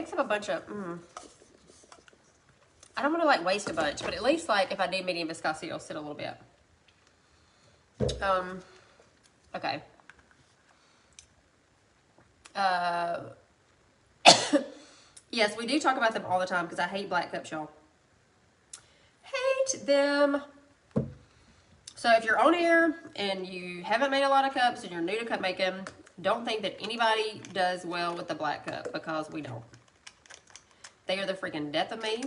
Mix up a bunch of, I don't want to like waste a bunch, but at least like if I do medium viscosity, it'll sit a little bit. Okay. Yes, we do talk about them all the time because I hate black cups, y'all. Hate them. So if you're on here and you haven't made a lot of cups and you're new to cup making, don't think that anybody does well with the black cup, because we don't. They are the freaking death of me.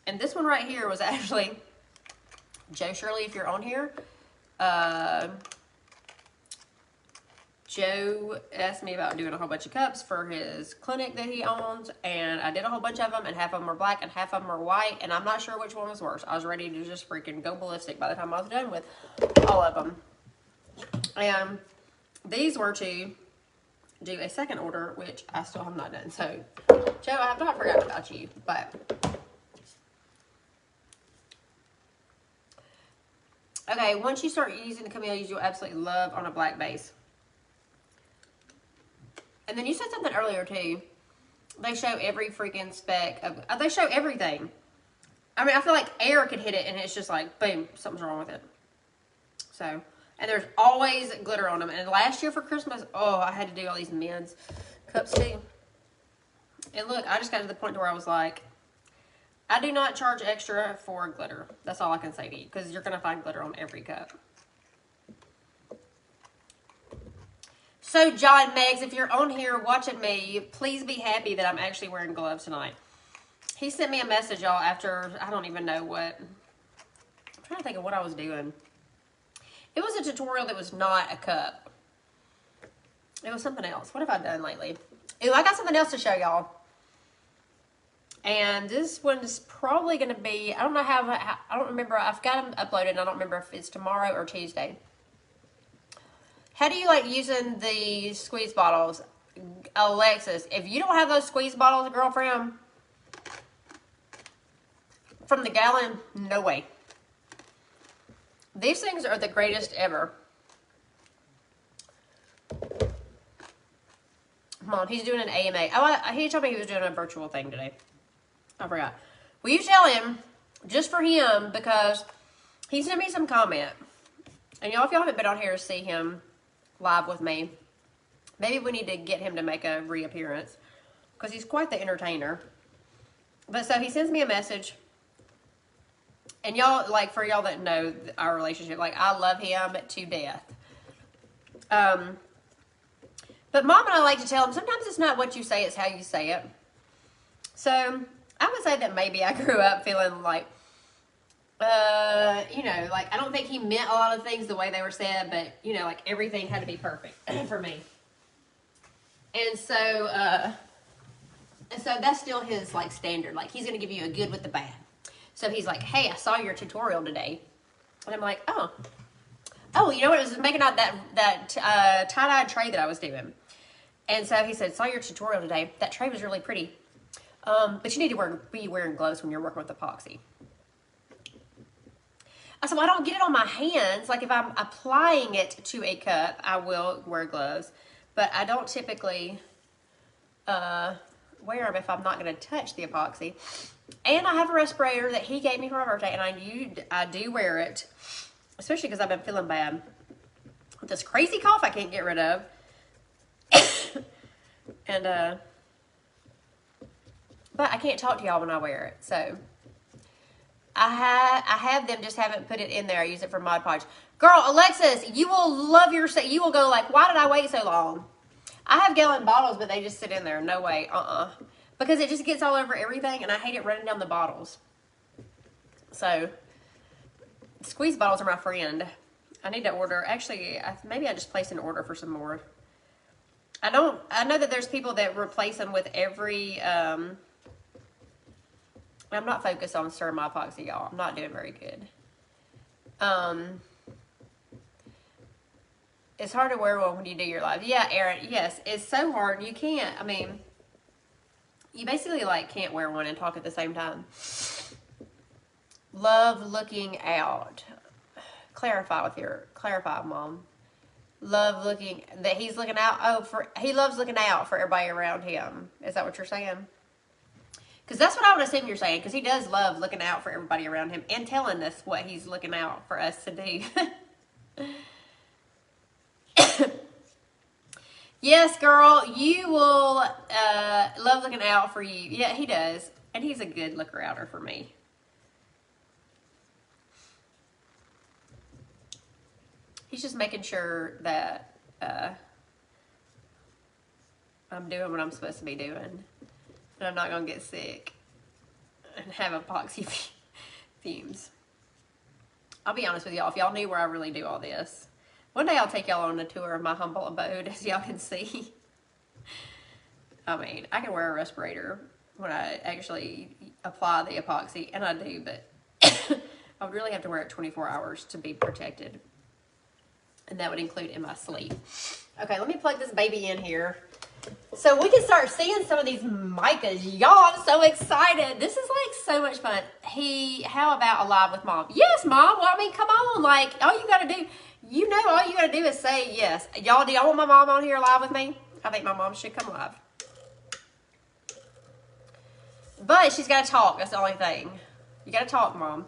And this one right here was actually, Joe Shirley, if you're on here, Joe asked me about doing a whole bunch of cups for his clinic that he owns, and I did a whole bunch of them, and half of them were black and half of them were white, and I'm not sure which one was worse. I was ready to just freaking go ballistic by the time I was done with all of them. And these were to do a second order, which I still have not done. So, Joe, I have not forgotten about you, but... Okay, once you start using the camellias, you'll absolutely love on a black base. And then you said something earlier too. They show every freaking speck of, they show everything. I mean, I feel like air could hit it and it's just like, boom, something's wrong with it. So, and there's always glitter on them. And last year for Christmas, oh, I had to do all these men's cups too. And look, I just got to the point where I was like, I do not charge extra for glitter. That's all I can say to you, because you're going to find glitter on every cup. So, John Meggs, if you're on here watching me, please be happy that I'm actually wearing gloves tonight. He sent me a message, y'all, after, I don't even know what. I'm trying to think of what I was doing. It was a tutorial that was not a cup. It was something else. What have I done lately? Ooh, I got something else to show y'all. And this one's probably going to be, I don't know how, I don't remember. I've got them uploaded, and I don't remember if it's tomorrow or Tuesday. How do you like using the squeeze bottles? Alexis, if you don't have those squeeze bottles, girlfriend, from the gallon, no way. These things are the greatest ever. Come on, he's doing an AMA. Oh, he told me he was doing a virtual thing today. I forgot. Will you tell him, just for him, because he sent me some comment. And y'all, if y'all haven't been on here to see him live with me, maybe we need to get him to make a reappearance, because he's quite the entertainer. But so he sends me a message, and y'all, like, for y'all that know our relationship, like, I love him to death. But Mom and I like to tell him, sometimes it's not what you say, it's how you say it. So I would say that maybe I grew up feeling like, you know, like, I don't think he meant a lot of things the way they were said, but, you know, like, everything had to be perfect for me. And so that's still his, like, standard. Like, he's going to give you a good with the bad. So he's like, hey, I saw your tutorial today. And I'm like, oh, you know what? It was making out that tie-dye tray that I was doing. And so he said, saw your tutorial today. That tray was really pretty. But you need to be wearing gloves when you're working with epoxy. I said, well, I don't get it on my hands. Like, if I'm applying it to a cup, I will wear gloves. But I don't typically wear them if I'm not going to touch the epoxy. And I have a respirator that he gave me for my birthday, and I do wear it, especially because I've been feeling bad with this crazy cough I can't get rid of. And, but I can't talk to y'all when I wear it, so I have them, just haven't put it in there. I use it for Mod Podge. Girl, Alexis, you will love your set. You will go like, why did I wait so long? I have gallon bottles, but they just sit in there. No way. Because it just gets all over everything, and I hate it running down the bottles. So, squeeze bottles are my friend. I need to order. Actually, maybe I just placed an order for some more. I know that there's people that replace them with every, I'm not focused on stirring my epoxy, y'all. I'm not doing very good. It's hard to wear one when you do your live. Yeah, Aaron, yes, it's so hard. You can't, I mean, you basically, like, can't wear one and talk at the same time. Love looking out. Clarify, Mom. he's looking out. Oh, he loves looking out for everybody around him. Is that what you're saying? Because that's what I would assume you're saying. Because he does love looking out for everybody around him and telling us what he's looking out for us to do. Yes, girl, you will love looking out for you. Yeah, he does. And he's a good looker-outer for me. He's just making sure that I'm doing what I'm supposed to be doing. And I'm not going to get sick and have epoxy fumes. I'll be honest with y'all. If y'all knew where I really do all this, one day I'll take y'all on a tour of my humble abode, as y'all can see. I mean, I can wear a respirator when I actually apply the epoxy, and I do, but I would really have to wear it 24 hours to be protected. And that would include in my sleep. Okay, let me plug this baby in here so we can start seeing some of these micas. Y'all, I'm so excited. This is like so much fun. How about Alive with Mom? Yes, Mom. Well, I mean, come on. Like, all you got to do, all you got to do is say yes. Y'all, do y'all want my mom on here live with me? I think my mom should come live. But she's got to talk. That's the only thing. You got to talk, Mom.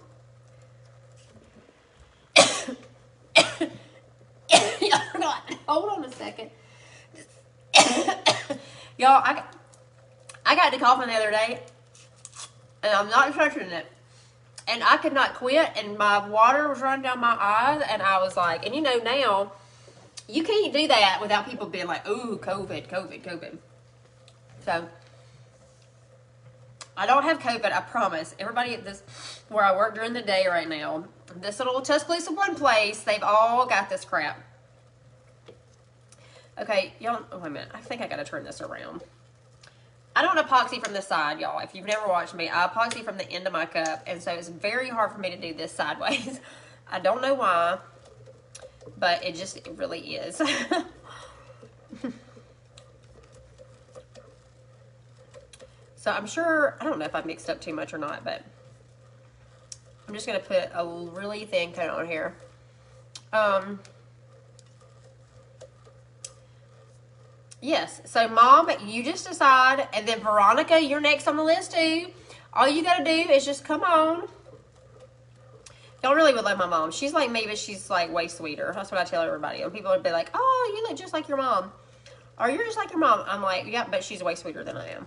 Hold on a second. Y'all, I got to coughing the other day, and I'm not touching it. And I could not quit, and my water was running down my eyes, and I was like, and now, you can't do that without people being like, ooh, COVID. So, I don't have COVID, I promise. Everybody at this, where I work during the day right now, this little Tuscaloosa one place, they've all got this crap. Okay, y'all, oh, wait a minute. I think I gotta turn this around. I don't epoxy from the side, y'all. If you've never watched me, I epoxy from the end of my cup, and so it's very hard for me to do this sideways. I don't know why, but it really is. So I'm sure, I don't know if I mixed up too much or not, but I'm just gonna put a really thin coat on here. Yes, so Mom, you just decide, and then Veronica, you're next on the list too. All you gotta do is just come on. Y'all really would love my mom. She's like me, but she's like way sweeter. That's what I tell everybody. And people would be like, oh, you look just like your mom. Or you're just like your mom. I'm like, yeah, but she's way sweeter than I am.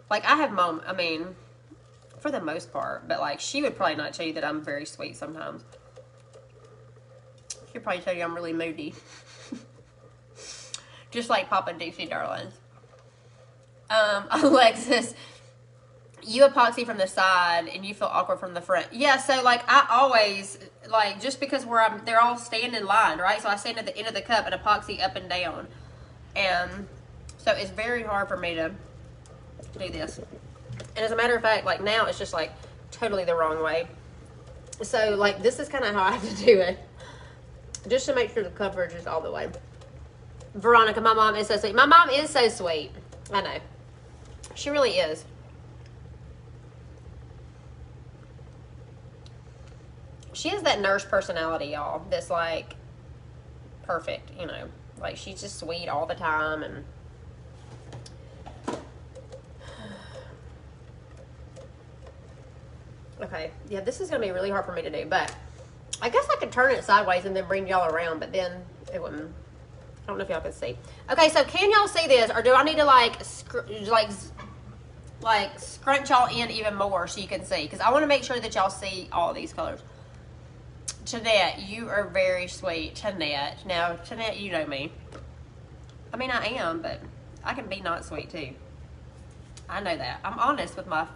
Like, I have Mom, I mean, for the most part, but like, she would probably not tell you that I'm very sweet sometimes. She'll probably tell you I'm really moody. Just like Papa Dixie Darlins. Alexis, you epoxy from the side and you feel awkward from the front. Yeah, so like I always, like, just because they're all standing lined, right? So I stand at the end of the cup and epoxy up and down. And so it's very hard for me to do this. And as a matter of fact, like now it's just like totally the wrong way. So like this is kind of how I have to do it. Just to make sure the coverage is all the way. Veronica, my mom is so sweet. My mom is so sweet. I know. She really is. She has that nurse personality, y'all. That's like perfect, you know. Like she's just sweet all the time and okay. Yeah, this is gonna be really hard for me to do, but I guess I could turn it sideways and then bring y'all around, but then it wouldn't. I don't know if y'all can see. Okay, so can y'all see this, or do I need to like scrunch y'all in even more so you can see? Because I want to make sure that y'all see all these colors. Jeanette, you are very sweet. Jeanette. Now, Jeanette, you know me. I mean, I am, but I can be not sweet too. I know that. I'm honest with my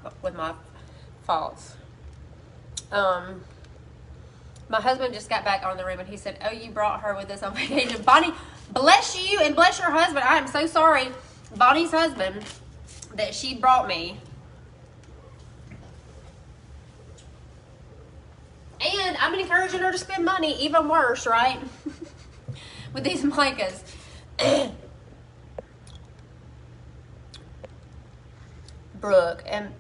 faults. My husband just got back on the room and he said, oh, you brought her with us on vacation. Bonnie, bless you and bless your husband. I am so sorry, Bonnie's husband, that she brought me. And I'm encouraging her to spend money, even worse, right? With these micas. Brooke, and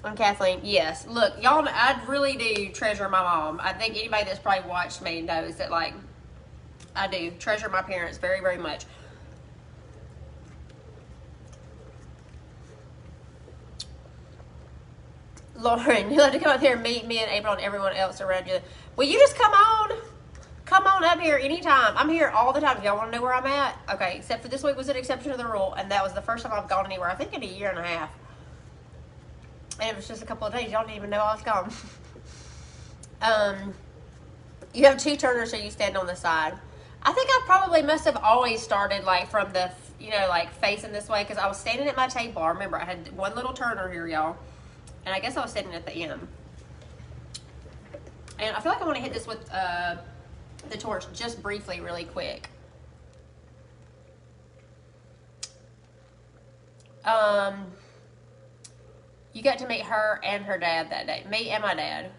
And Kathleen, yes. Look, y'all, I really do treasure my mom. I think anybody that's probably watched me knows that, like, I do treasure my parents very, very much. Lauren, you'll have to come up here and meet me and April and everyone else around you. Will you just come on? Come on up here anytime. I'm here all the time. Y'all want to know where I'm at? Okay, except for this week was an exception to the rule, and that was the first time I've gone anywhere, I think in a year and a half. And it was just a couple of days. Y'all didn't even know I was gone. You have 2 turners, so you stand on the side. I think I probably must have always started, like, from the, you know, like, facing this way, because I was standing at my table. I remember I had one little turner here, y'all. And I guess I was sitting at the end. And I feel like I want to hit this with the torch just briefly, really quick. You got to meet her and her dad that day. Me and my dad.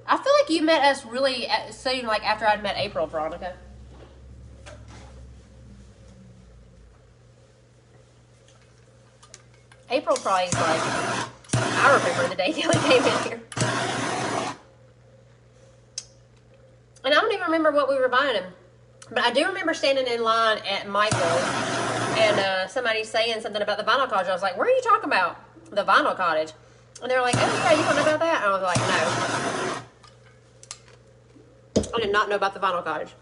I feel like you met us really soon, like after I'd met April, Veronica. April probably is like, I remember the day Kelly came in here. And I don't even remember what we were buying him. But I do remember standing in line at Michael's and somebody saying something about the vinyl cottage. I was like, what are you talking about? The vinyl cottage. And they were like, oh yeah, you don't know about that? And I was like, no. I did not know about the vinyl cottage.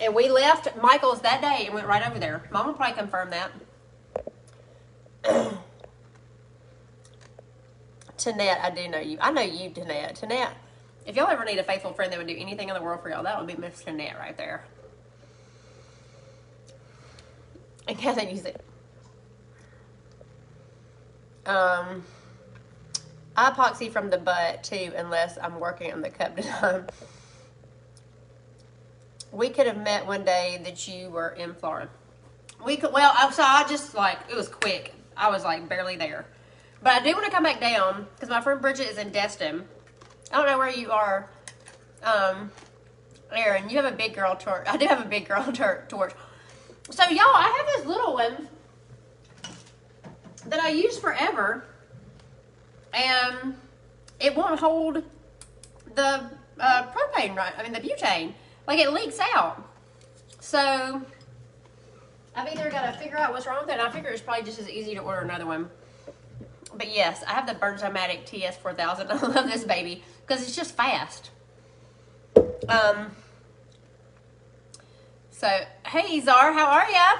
And we left Michael's that day and went right over there. Mom will probably confirm that. Tanette, I do know you. I know you, Tanette. Tanette, if y'all ever need a faithful friend that would do anything in the world for y'all, that would be Miss Tanette right there. And Kathleen, you see, I epoxy from the butt too, unless I'm working on the cup design. We could have met one day that you were in Florida. We could, well, so I just like, it was quick. I was like barely there. But I do want to come back down because my friend Bridget is in Destin. I don't know where you are, Erin. You have a big girl torch. I do have a big girl torch. So y'all, I have this little one that I use forever, and it won't hold the propane, right? I mean the butane. Like it leaks out. So I've either got to figure out what's wrong with it, and I figure it's probably just as easy to order another one. But yes, I have the Bernzomatic TS4000. I love this baby because it's just fast. So, hey Zar, how are ya?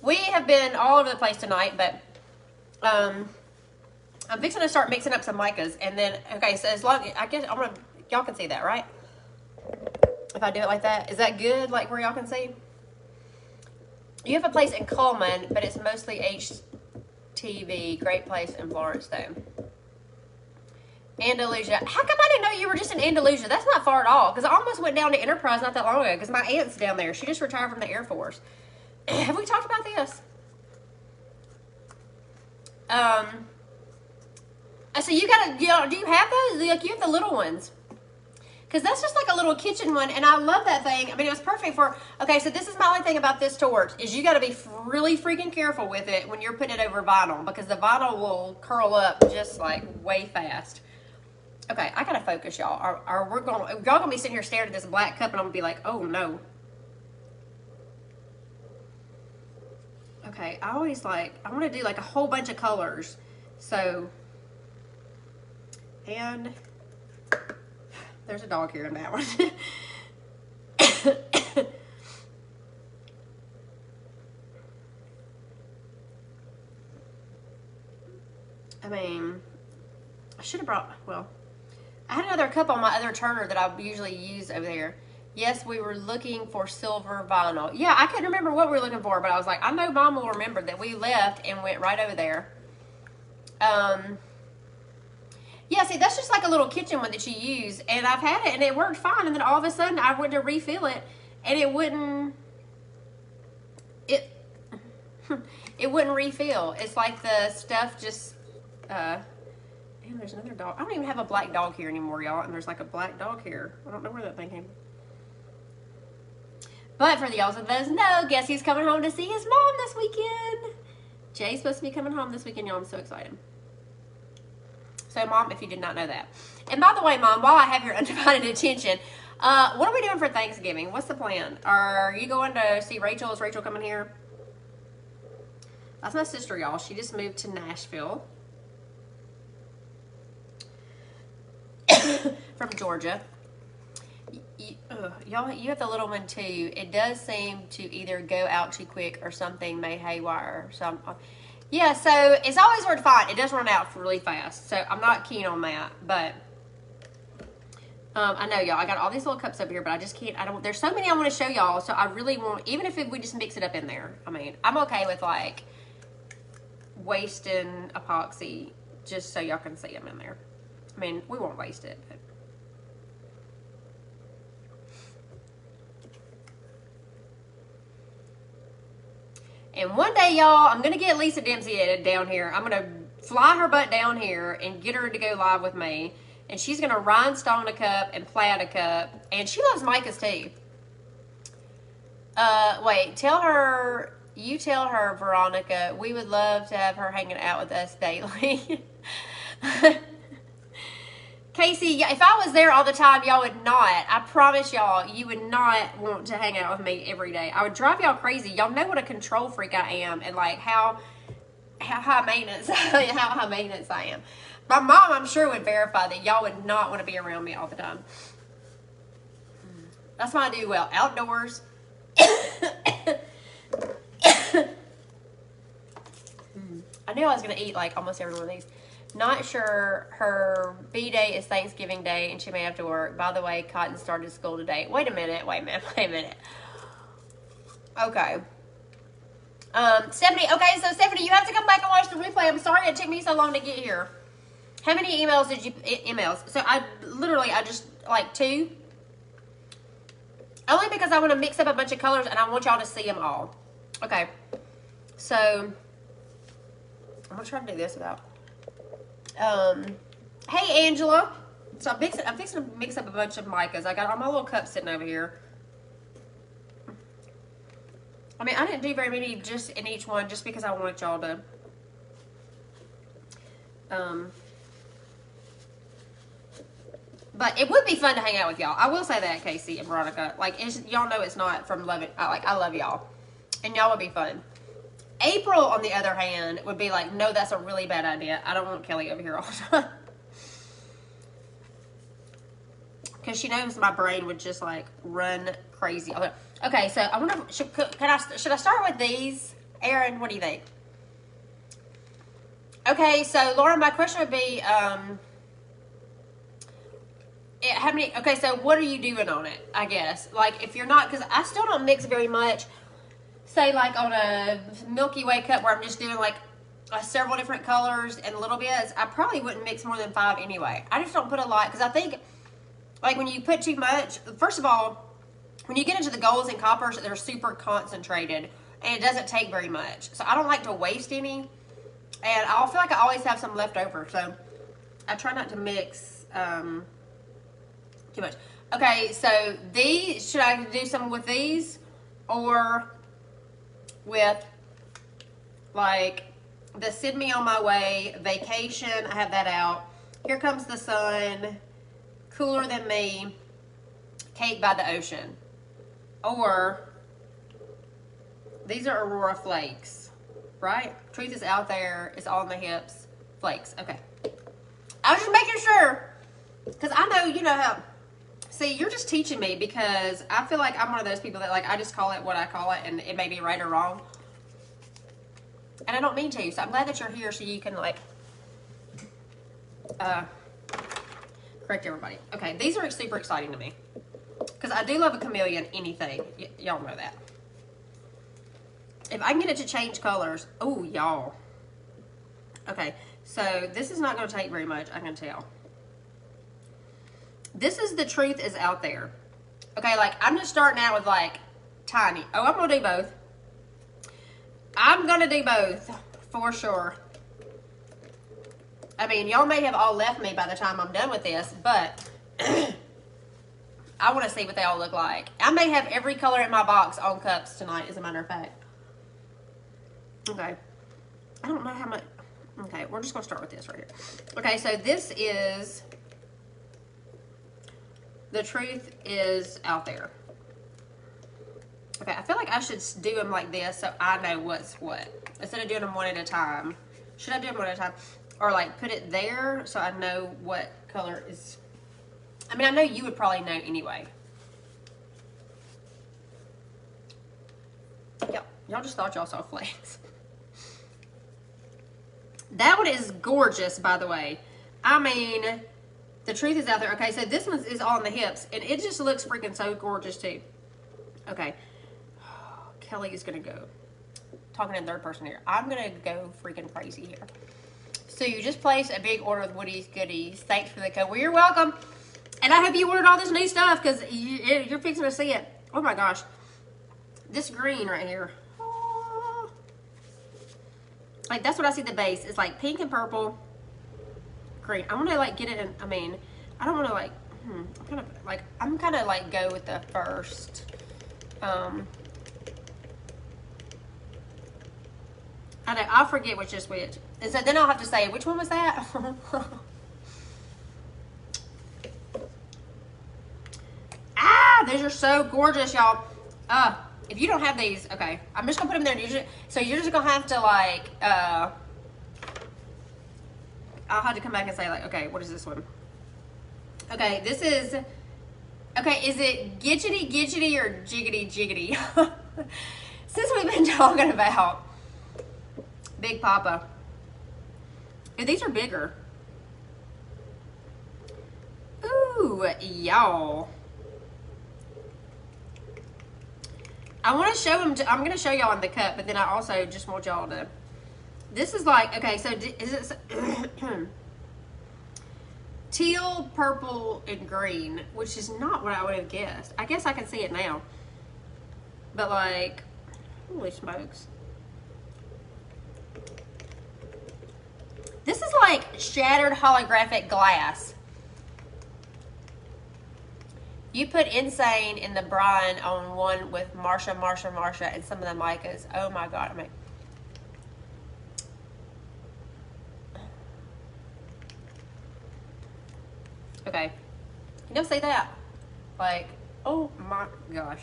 We have been all over the place tonight, but I'm fixing to start mixing up some micas, and then okay. So as long, I guess I'm gonna, y'all can see that, right? If I do it like that, is that good? Like where y'all can see? You have a place in Coleman, but it's mostly HTV. Great place in Florence, though. Andalusia. How come I didn't know you were just in Andalusia? That's not far at all. Because I almost went down to Enterprise not that long ago. Because my aunt's down there. She just retired from the Air Force. Have we talked about this? So you gotta, you know, do you have those? Like you have the little ones. Because that's just like a little kitchen one, and I love that thing. I mean, it was perfect for, okay, so this is my only thing about this torch, is you got to be really freaking careful with it when you're putting it over vinyl, because the vinyl will curl up just like way fast. Okay, I got to focus, y'all. Y'all going to be sitting here staring at this black cup, and I'm going to be like, oh no. Okay, I always like, I want to do like a whole bunch of colors. So, and there's a dog here in that one. I mean, I should have brought, well, I had another cup on my other turner that I usually use over there. Yes, we were looking for silver vinyl. Yeah, I couldn't remember what we were looking for, but I was like, I know Mom will remember that we left and went right over there. Yeah, see, that's just like a little kitchen one that you use, and I've had it, and it worked fine, and then all of a sudden, I went to refill it, and it wouldn't refill. It's like the stuff just, and there's another dog. I don't even have a black dog here anymore, y'all, and there's like a black dog here. I don't know where that thing came from. But for the y'all that doesn't know, guess he's coming home to see his mom this weekend. Jay's supposed to be coming home this weekend, y'all. I'm so excited. So, Mom, if you did not know that. And by the way, Mom, while I have your undivided attention, what are we doing for Thanksgiving? What's the plan? Are you going to see Rachel? Is Rachel coming here? That's my sister, y'all. She just moved to Nashville from Georgia. Y'all, you have the little one too. It does seem to either go out too quick or something may haywire. So, yeah, so it's always hard to find. It does run out really fast. So I'm not keen on that. But I know, y'all. I got all these little cups up here, but I just can't. I don't. There's so many I want to show y'all. So I really want, even if we just mix it up in there. I mean, I'm okay with like wasting epoxy just so y'all can see them in there. I mean, we won't waste it. But. And one day, y'all, I'm going to get Lisa Dempsey down here. I'm going to fly her butt down here and get her to go live with me. And she's going to rhinestone a cup and plait a cup. And she loves micas too. Wait, you tell her, Veronica, we would love to have her hanging out with us daily. Casey, if I was there all the time, y'all would not. I promise y'all, you would not want to hang out with me every day. I would drive y'all crazy. Y'all know what a control freak I am, and like how high maintenance, how high maintenance I am. My mom, I'm sure, would verify that y'all would not want to be around me all the time. That's why I do well outdoors. I knew I was gonna eat like almost every one of these. Not sure her B-day is Thanksgiving Day and she may have to work. By the way, Cotton started school today. Wait a minute. Okay. Stephanie, so Stephanie, you have to come back and watch the replay. I'm sorry it took me so long to get here. How many emails did you, So I just, like 2. Only because I want to mix up a bunch of colors and I want y'all to see them all. Okay. So, I'm going to try to do this without. Hey Angela. So I'm fixing to mix up a bunch of micas. I got all my little cups sitting over here. I mean, I didn't do very many just in each one just because I wanted y'all to but it would be fun to hang out with y'all. I will say that, Casey and Veronica. Like, y'all know it's not from loving. I love y'all, and y'all would be fun. April, on the other hand, would be like, no, that's a really bad idea. I don't want Kelly over here all the time. Because she knows my brain would just, like, run crazy. Okay, so I wonder, should I start with these? Aaron, what do you think? Okay, so, Laura, my question would be, so what are you doing on it, I guess? Like, if you're not, because I still don't mix very much. Say like on a Milky Way cup where I'm just doing like several different colors and little bits, I probably wouldn't mix more than 5 anyway. I just don't put a lot because I think like when you put too much, first of all, when you get into the golds and coppers, they're super concentrated and it doesn't take very much. So I don't like to waste any, and I feel like I always have some left over. So I try not to mix too much. Okay, so these, should I do some with these or with like the Send Me On My Way, Vacation? I have that out. Here Comes the Sun, Cooler Than Me, Cake by the Ocean. Or these are Aurora Flakes, right? Truth is out there. It's all in the hips. Flakes. Okay. I was just making sure because I know, you know how. See, you're just teaching me because I feel like I'm one of those people that, like, I just call it what I call it, and it may be right or wrong. And I don't mean to, so I'm glad that you're here so you can, like, correct everybody. Okay, these are super exciting to me because I do love a chameleon anything. Y'all know that. If I can get it to change colors. Oh, y'all. Okay, so this is not going to take very much, I can tell. This is the Truth Is Out There. Okay, like, I'm just starting out with, like, tiny. Oh, I'm going to do both. I'm going to do both, for sure. I mean, y'all may have all left me by the time I'm done with this, but I want to see what they all look like. I may have every color in my box on cups tonight, as a matter of fact. Okay. I don't know how much. Okay, we're just gonna start with this right here. Okay, so this is The Truth Is Out There. Okay, I feel like I should do them like this so I know what's what. Instead of doing them one at a time. Should I do them one at a time? Or like put it there so I know what color is. I mean, I know you would probably know anyway. Y'all just thought y'all saw flakes. That one is gorgeous, by the way. I mean, The Truth Is Out There. Okay, so this one is on the hips, and it just looks freaking so gorgeous, too. Okay. Kelly is going to go. Talking in third person here. I'm going to go freaking crazy here. So you just placed a big order with Woody's Goodies. Thanks for the code. Well, you're welcome. And I hope you ordered all this new stuff because you're fixing to see it. Oh, my gosh. This green right here. Like, that's what I see the base. It's like pink and purple, green. I want to, like, get it in, I mean, I don't want to, like, I'm kind of, like, go with the first, I know, I'll forget which is which. And so then I'll have to say, which one was that? Ah, these are so gorgeous, y'all. If you don't have these, okay, I'm just gonna put them there. So you're just gonna have to like, I'll have to come back and say like, okay, what is this one? Okay, this is, okay, is it gidgety gidgety or jiggity jiggity? Since we've been talking about Big Papa. These are bigger. Ooh, y'all. I want to show them, I'm going to show y'all in the cup, but then I also just want y'all to, this is like, okay, so is it teal, purple, and green, which is not what I would have guessed. I guess I can see it now. But like, holy smokes. This is like shattered holographic glass. You put Insane in the brine on one with Marsha, and some of the micas. Oh my God. I mean, okay. You don't see that? Like, oh my gosh.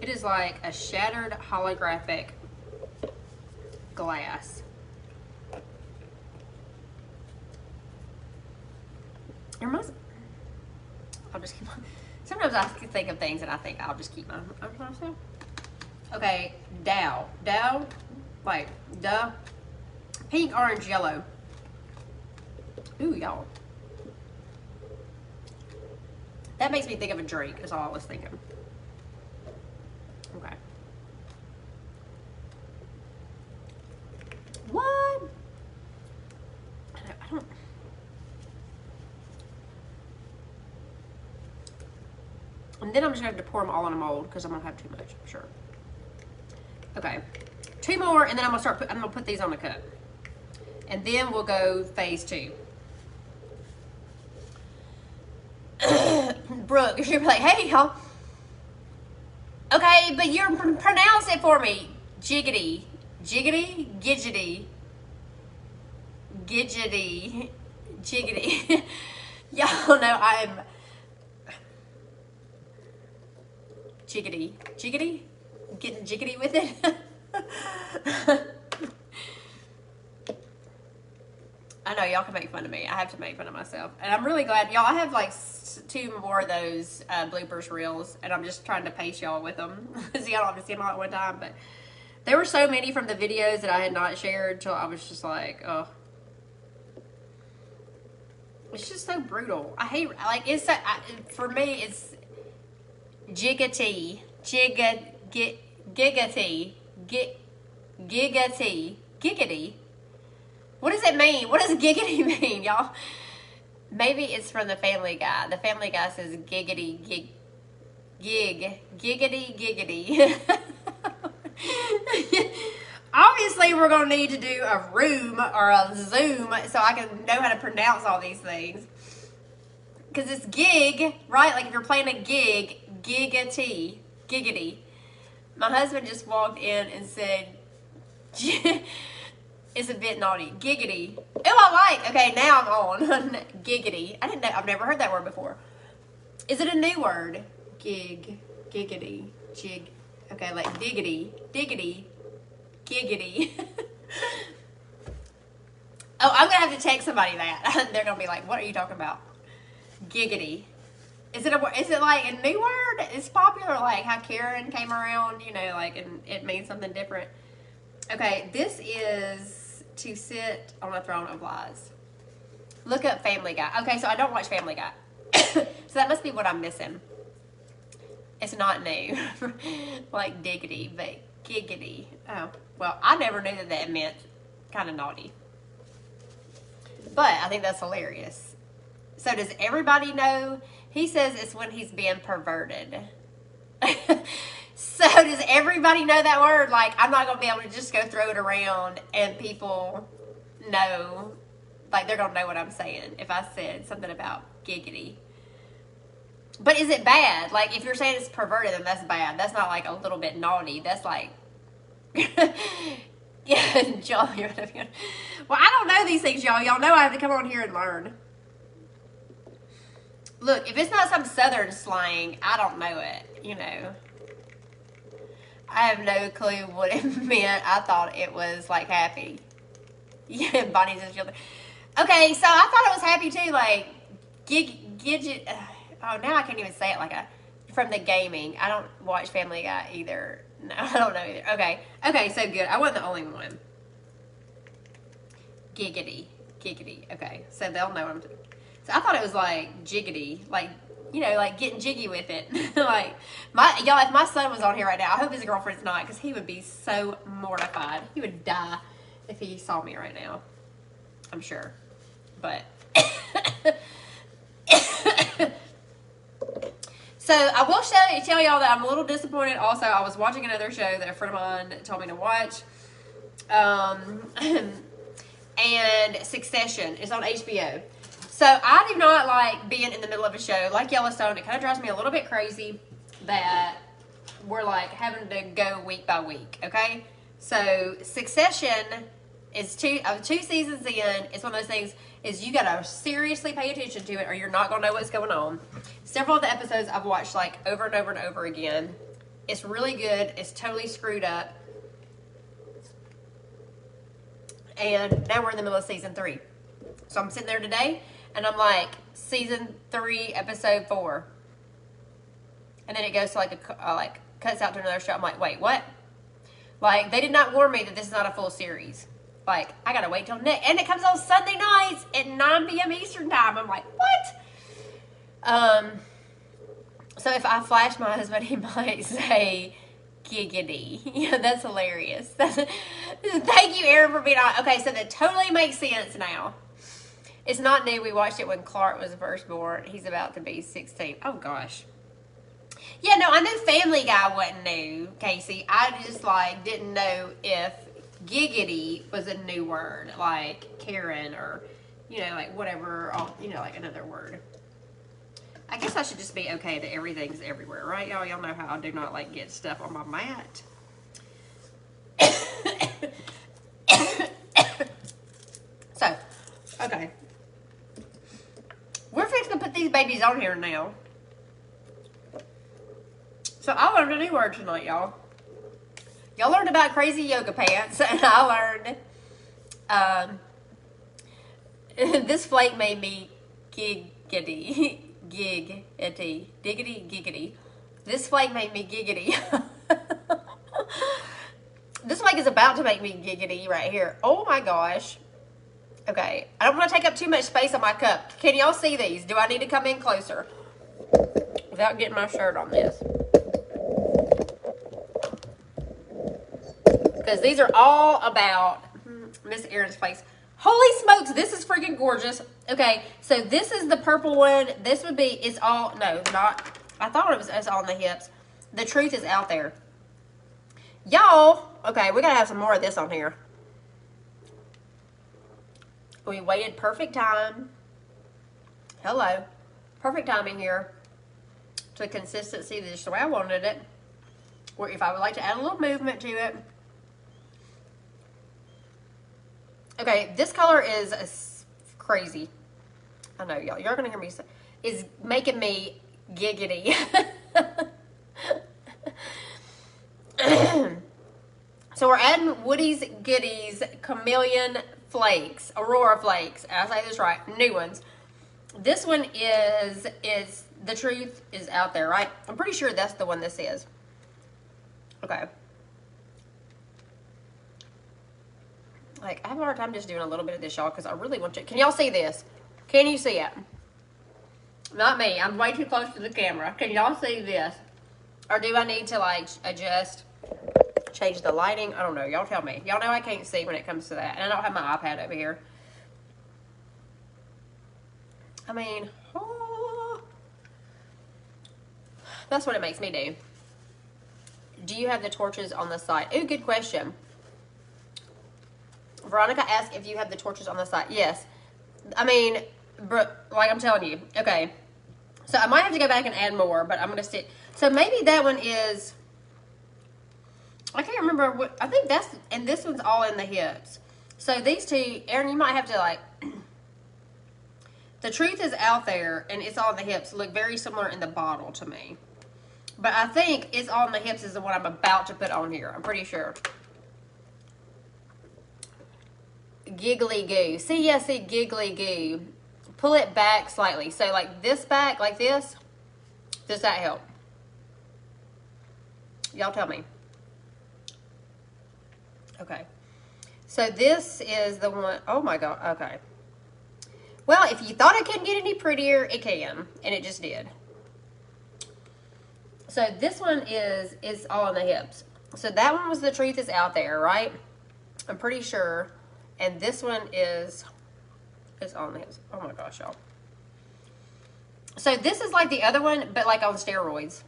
It is like a shattered holographic glass. It reminds, I'll just keep on. Sometimes I think of things and I think I'll just keep my myself. Okay, Dow, like duh, pink, orange, yellow. Ooh, y'all. That makes me think of a drink. Is all I was thinking. Okay. What? I don't. And then I'm just going to have to pour them all in a mold because I'm going to have too much, I'm sure. Okay. 2 more, and then I'm going to put these on the cup. And then we'll go phase 2. Brooke, you're like, hey, y'all. Okay, but you're pronounce it for me. Jiggity. Jiggity. Gidgety. Gidgety. Jiggity. Y'all know I'm... Jiggity. Jiggity? Getting jiggity with it? I know, y'all can make fun of me. I have to make fun of myself. And I'm really glad. Y'all, I have like 2 more of those bloopers reels. And I'm just trying to pace y'all with them. So y'all don't have to see them all at one time. But there were so many from the videos that I had not shared until I was just like, oh. It's just so brutal. I hate, like, it's so, for me, it's giggity, giggity, giggity. What does it mean? What does giggity mean, y'all? Maybe it's from the Family Guy. The Family Guy says giggity, giggity, giggity. Obviously, we're going to need to do a room or a Zoom so I can know how to pronounce all these things. Because it's gig, right? Like if you're playing a gig, giggity. My husband just walked in and said, It's a bit naughty. Giggity. Oh, I like. Okay, now I'm on. Giggity. I didn't know. I've never heard that word before. Is it a new word? Giggity, jig. Okay, like diggity, diggity, giggity. Oh, I'm gonna have to text somebody that. They're gonna be like, "What are you talking about?" Giggity. Is it like a new word? It's popular, like how Karen came around, you know, like, and it means something different. Okay, this is to sit on a throne of lies. Look up Family Guy. Okay, so I don't watch Family Guy. So that must be what I'm missing. It's not new. Like diggity, but giggity. Oh, well, I never knew that meant kind of naughty. But I think that's hilarious. So does everybody know? He says it's when he's being perverted. So does everybody know that word? Like, I'm not going to be able to just go throw it around and people know. Like, they're going to know what I'm saying if I said something about giggity. But is it bad? Like, if you're saying it's perverted, then that's bad. That's not like a little bit naughty. That's like, yeah, jolly. Well, I don't know these things, y'all. Y'all know I have to come on here and learn. Look, if it's not some southern slang, I don't know it, you know. I have no clue what it meant. I thought it was like happy. Yeah, Bonnie's and children. Okay, so I thought it was happy too, like gidget. Oh, now I can't even say it like from the gaming. I don't watch Family Guy either. No, I don't know either. Okay, so good. I wasn't the only one. Giggity. Okay, so they'll know I'm. So I thought it was like jiggity, like, you know, like getting jiggy with it. Like, y'all, if my son was on here right now, I hope his girlfriend's not, because he would be so mortified. He would die if he saw me right now. I'm sure. But so I will tell y'all that I'm a little disappointed. Also, I was watching another show that a friend of mine told me to watch. And Succession is on HBO. So I do not like being in the middle of a show like Yellowstone. It kind of drives me a little bit crazy that we're like having to go week by week, okay? So Succession is two seasons in. It's one of those things is you gotta seriously pay attention to it or you're not gonna know what's going on. Several of the episodes I've watched like over and over and over again. It's really good. It's totally screwed up. And now we're in the middle of season 3. So I'm sitting there today and I'm like, season 3, episode 4. And then it goes to like cuts out to another show. I'm like, wait, what? Like, they did not warn me that this is not a full series. Like, I gotta wait till next. And it comes on Sunday nights at 9 p.m. Eastern time. I'm like, what? So if I flash my husband, he might say giggity. Yeah, that's hilarious. Thank you, Aaron, for being on. Okay, so that totally makes sense now. It's not new. We watched it when Clark was first born. He's about to be 16. Oh, gosh. Yeah, no, I knew Family Guy wasn't new, Casey. I just, like, didn't know if giggity was a new word, like Karen or, you know, like whatever, you know, like another word. I guess I should just be okay that everything's everywhere, right, y'all? Y'all know how I do not, like, get stuff on my mat. So, okay. We're fixing to put these babies on here now. So I learned a new word tonight, y'all. Y'all learned about crazy yoga pants, and I learned this flake made me giggity. Giggity. This flake made me giggity. This flake is about to make me giggity right here. Oh my gosh. Okay, I don't want to take up too much space on my cup. Can y'all see these? Do I need to come in closer without getting my shirt on this? Because these are all about Miss Erin's Flakes. Holy smokes, this is freaking gorgeous. Okay, so this is the purple one. This would be, it's all, no, not, I thought it's all in the hips. The truth is out there. Y'all, okay, we gotta have some more of this on here. We waited perfect time. Hello. Perfect timing here to consistency just the way I wanted it. Or if I would like to add a little movement to it. Okay, this color is crazy. I know, y'all. You're gonna hear me say, is making me giggity. So we're adding Woody's Goodies Chameleon Flakes, Aurora Flakes. I say this right, new ones. This one is the truth is out there, right? I'm pretty sure that's the one this is. Okay. Like, I have a hard time just doing a little bit of this, y'all, because I really want you. Can y'all see this? Can you see it? Not me. I'm way too close to the camera. Can y'all see this? Or do I need to, like, adjust, change the lighting? I don't know. Y'all tell me. Y'all know I can't see when it comes to that. And I don't have my iPad over here. I mean, oh, that's what it makes me do. Do you have the torches on the side? Ooh, good question. Veronica asked if you have the torches on the side. Yes. I mean, like I'm telling you. Okay. So I might have to go back and add more, but I'm going to stick. So maybe that one is, I can't remember what, I think that's, and this one's all in the hips. So these two, Erin, you might have to like, the truth is out there and it's all in the hips. Look very similar in the bottle to me. But I think it's all in the hips is the one I'm about to put on here. I'm pretty sure. Giggly goo. See, yeah, see, giggly goo. Pull it back slightly. So like this back, like this. Does that help? Y'all tell me. Okay. So this is the one. Oh my God. Okay. Well, if you thought it couldn't get any prettier, it can. And it just did. So this one is all on the hips. So that one was the truth is out there, right? I'm pretty sure. And this one is on the hips. Oh my gosh, y'all. So this is like the other one, but like on steroids.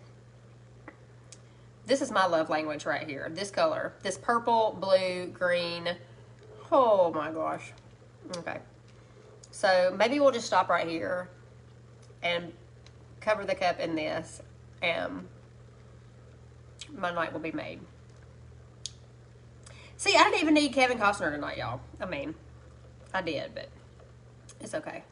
This is my love language right here. This color. This purple, blue, green. Oh my gosh. Okay. So maybe we'll just stop right here and cover the cup in this. And my night will be made. See, I didn't even need Kevin Costner tonight, y'all. I mean, I did, but it's okay.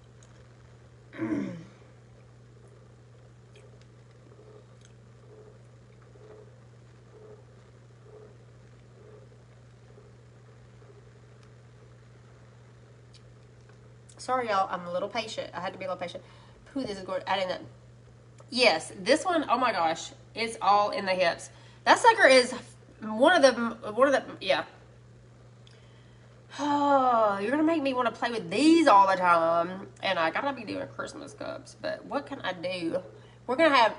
Sorry, y'all. I'm a little patient. I had to be a little patient. Ooh, this is good. Adding that. Yes, this one, oh my gosh, it's all in the hips. That sucker is one of the, yeah. Oh, you're going to make me want to play with these all the time. And I got to be doing Christmas cups. But what can I do? We're going to have,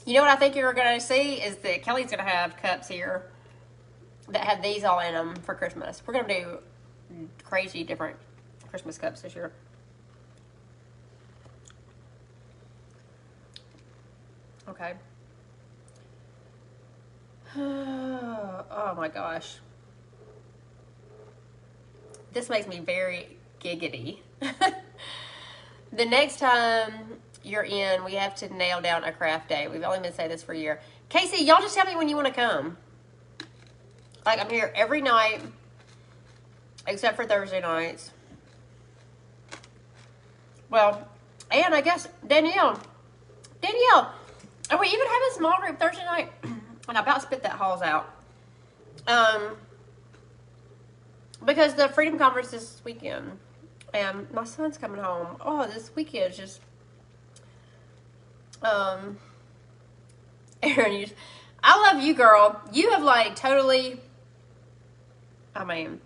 you know what I think you're going to see is that Kelly's going to have cups here that have these all in them for Christmas. We're going to do crazy different Christmas cups this year. Okay. Oh my gosh. This makes me very giggity. The next time you're in, we have to nail down a craft day. We've only been saying this for a year. Casey, y'all just tell me when you want to come. Like, I'm here every night, except for Thursday nights. Well, and I guess Danielle, are we even having a small group Thursday night? And I about spit that halls out. Because the Freedom Conference this weekend. And my son's coming home. Oh, this weekend is just... Aaron, I love you, girl. You have, like, totally... I mean...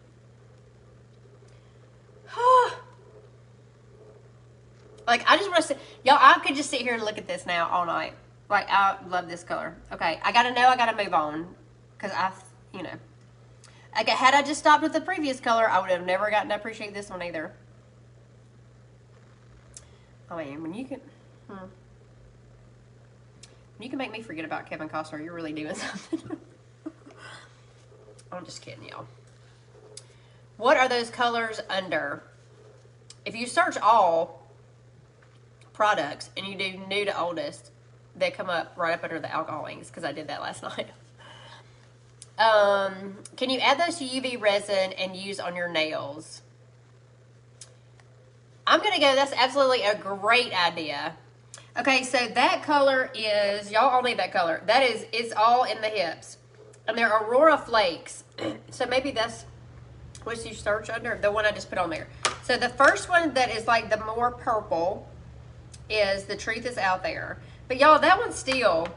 Like, I just want to sit... Y'all, I could just sit here and look at this now all night. Like, I love this color. Okay, I gotta know I gotta move on. Because you know. Okay, had I just stopped with the previous color, I would have never gotten to appreciate this one either. I mean, when you can... When you can make me forget about Kevin Costner, you're really doing something. I'm just kidding, y'all. What are those colors under? If you search all products and you do new to oldest, they come up right up under the alcohol inks because I did that last night. Can you add those to UV resin and use on your nails? I'm going to go, that's absolutely a great idea. Okay, so that color is, y'all all need that color. That is, it's all in the hips. And they're Aurora Flakes. So maybe that's what you search under, the one I just put on there. So the first one that is like the more purple is The Truth Is Out There. But y'all, that one still,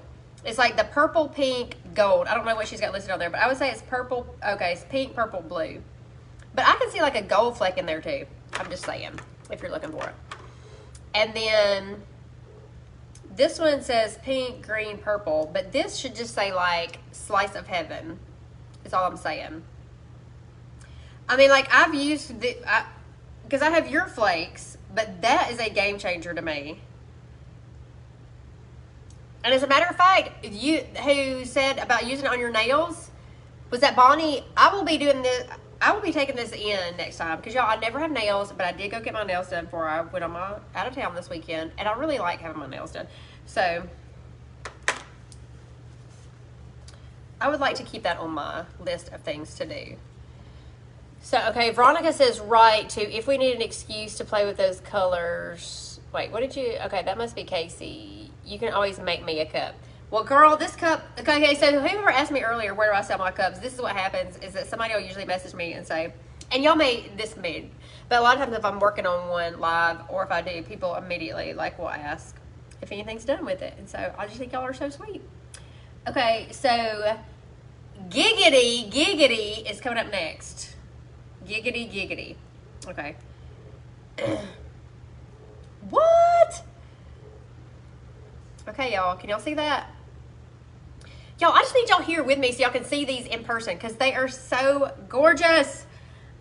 it's like the purple, pink, gold. I don't know what she's got listed on there, but I would say it's purple, okay, it's pink, purple, blue. But I can see like a gold fleck in there too. I'm just saying, if you're looking for it. And then this one says pink, green, purple, but this should just say like Slice of Heaven, is all I'm saying. I mean, like I've used the, because I have your flakes, but that is a game changer to me. And as a matter of fact, you who said about using it on your nails, was that Bonnie? I will be doing this. I will be taking this in next time because y'all, I never have nails, but I did go get my nails done before I went on my out of town this weekend, and I really like having my nails done. So I would like to keep that on my list of things to do. So, okay, Veronica says, right, to if we need an excuse to play with those colors. Wait, what did you, okay, that must be Casey. You can always make me a cup. Well, girl, this cup, okay, so whoever asked me earlier, where do I sell my cups? This is what happens, is that somebody will usually message me and say, and y'all may, this may, but a lot of times if I'm working on one live, or if I do, people immediately, like, will ask if anything's done with it. And so I just think y'all are so sweet. Okay, so Giggity, Giggity is coming up next. Giggity, Giggity. Okay. What? Okay, y'all, can y'all see that? Y'all, I just need y'all here with me so y'all can see these in person because they are so gorgeous.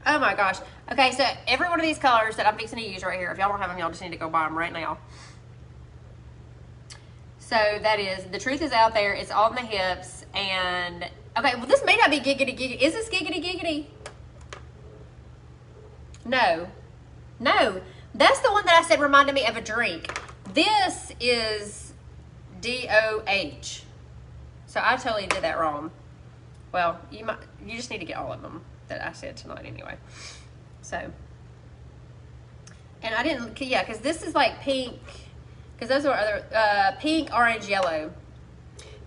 Oh my gosh. Okay, so every one of these colors that I'm fixing to use right here, if y'all don't have them, y'all just need to go buy them right now. So that is, The Truth Is Out There. It's all in the hips. And, okay, well, this may not be Giggity Giggity. Is this Giggity Giggity? No. No. That's the one that I said reminded me of a drink. This is DOH. So I totally did that wrong. Well, you just need to get all of them that I said tonight anyway. So, and I didn't, yeah, because this is like pink, because those are other, pink, orange, yellow.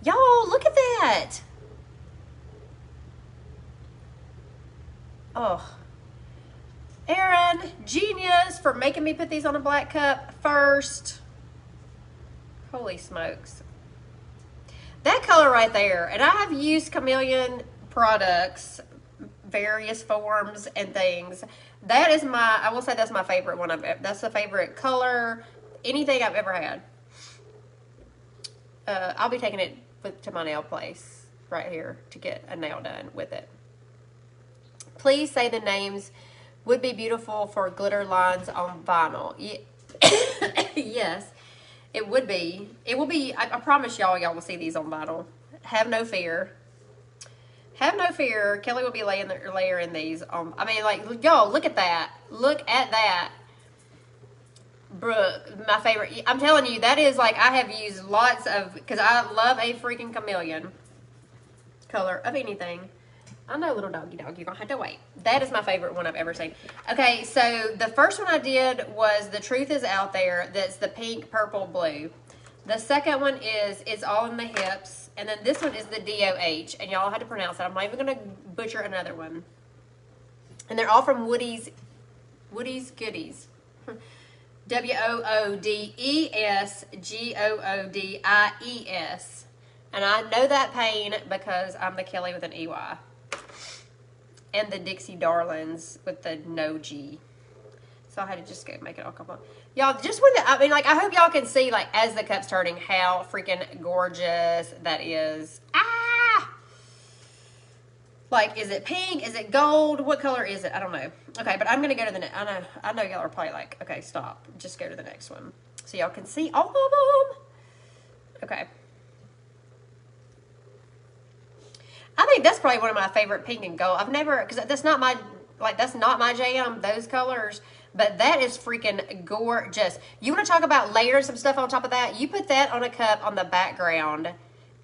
Y'all, look at that. Oh. Aaron, genius for making me put these on a black cup first. Holy smokes. That color right there, and I have used Chameleon products, various forms and things. That is my, I will say that's my favorite one. That's the favorite color, anything I've ever had. I'll be taking it to my nail place right here to get a nail done with it. Please say the names. Would be beautiful for glitter lines on vinyl. Yes, it would be. It will be. I promise y'all will see these on vinyl. Have no fear. Have no fear. Kelly will be layering these on. I mean, like, y'all, look at that. Look at that. Brooke, my favorite. I'm telling you, that is like, I have used lots of, because I love a freaking chameleon color of anything. I know, little doggy dog, you're going to have to wait. That is my favorite one I've ever seen. Okay, so the first one I did was The Truth Is Out There. That's the pink, purple, blue. The second one is It's All in the Hips. And then this one is the DOH. And y'all had to pronounce it. I'm not even going to butcher another one. And they're all from Woode's Goodies. WOODES GOODIES. And I know that pain because I'm the Kelly with an EY. And the Dixie Darlins with the no G. So I had to just go make it all come on. Y'all, just with it, I mean, like, I hope y'all can see, like, as the cup's turning, how freaking gorgeous that is. Ah! Like, is it pink? Is it gold? What color is it? I don't know. Okay, but I'm going to go to the next. I know y'all are probably like, okay, stop. Just go to the next one. So y'all can see all of them. Okay. I think that's probably one of my favorite pink and gold. I've never, because that's not my, like, that's not my jam, those colors. But that is freaking gorgeous. You want to talk about layering some stuff on top of that? You put that on a cup on the background,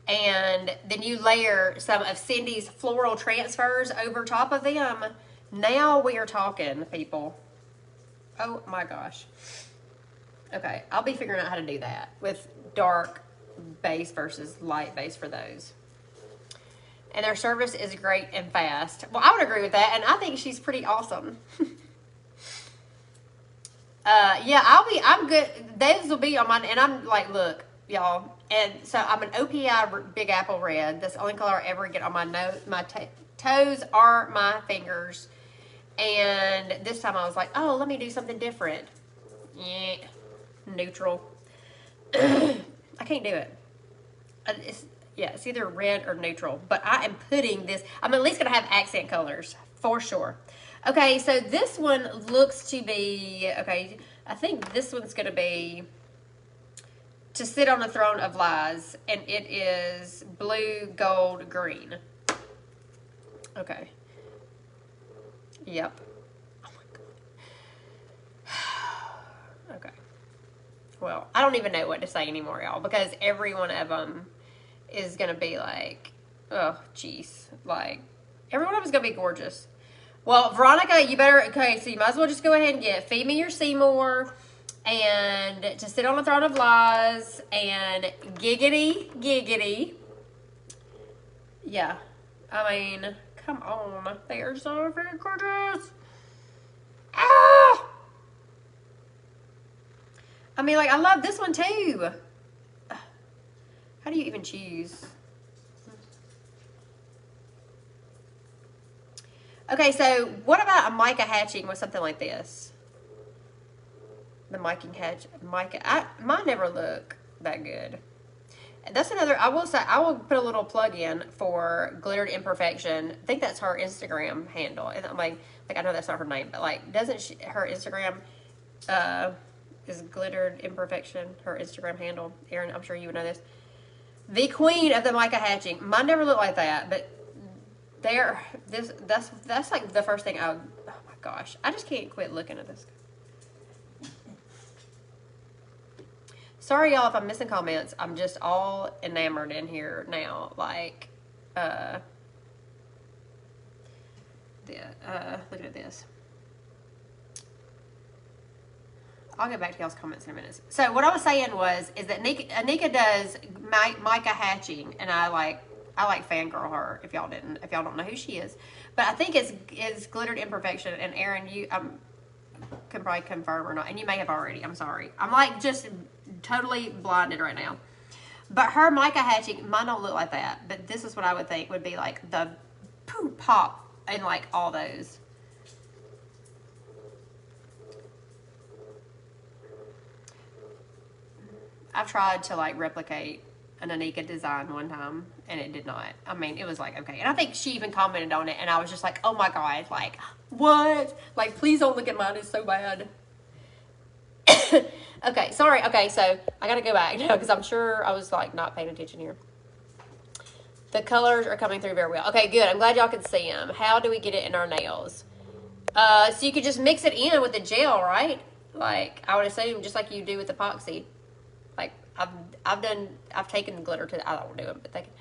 and then you layer some of Cindy's floral transfers over top of them. Now we are talking, people. Oh my gosh. Okay, I'll be figuring out how to do that with dark base versus light base for those. And their service is great and fast. Well, I would agree with that, and I think she's pretty awesome. Yeah, I'm good. Those will be on mine, and I'm like, look, y'all. And so I'm an OPI Big Apple Red. That's the only color I ever get on my nose. My toes are my fingers. And this time I was like, oh, let me do something different. Yeah, neutral. I can't do it. It's either red or neutral. But I am putting this, I'm at least going to have accent colors, for sure. Okay, so this one looks to be, okay, I think this one's going to be To Sit on a Throne of Lies. And it is blue, gold, green. Okay. Yep. Oh my God. Okay. Well, I don't even know what to say anymore, y'all, because every one of them is going to be like, oh, jeez. Like, every one of them is going to be gorgeous. Well, Veronica, you better, okay, so you might as well just go ahead and get Feed Me Your Seymour and To Sit on a Throne of Lies and Giggity, Giggity. Yeah. I mean, come on. They are so very gorgeous. Ah! I mean, like, I love this one too. How do you even choose? Okay, so what about a mica hatching with something like this? The mica, mine never look that good. That's another, I will say, I will put a little plug in for Glittered Imperfection. I think that's her Instagram handle. And I'm like I know that's not her name, but like, doesn't she, her Instagram, is Glittered Imperfection, her Instagram handle. Erin, I'm sure you would know this. The queen of the mica hatching. Mine never looked like that, but that's like the first thing oh my gosh. I just can't quit looking at this. Sorry, y'all, if I'm missing comments. I'm just all enamored in here now. Like, looking at this. I'll get back to y'all's comments in a minute. So what I was saying is that Anika does mica hatching, and I like fangirl her. If y'all don't know who she is, but I think it's Glittered Imperfection. And Erin, you can probably confirm or not, and you may have already. I'm sorry. I'm like just totally blinded right now. But her mica hatching might not look like that, but this is what I would think would be like the pop in like all those. I've tried to like replicate an Anika design one time and it did not. I mean, it was like, okay. And I think she even commented on it and I was just like, oh my God, like what? Like, please don't look at mine, it's so bad. Okay, sorry. Okay, so I gotta go back now because I'm sure I was like not paying attention here. The colors are coming through very well. Okay, good. I'm glad y'all can see them. How do we get it in our nails? So you could just mix it in with the gel, right? Like, I would assume just like you do with epoxy. Like, I've taken the glitter to, I don't do it, but they can.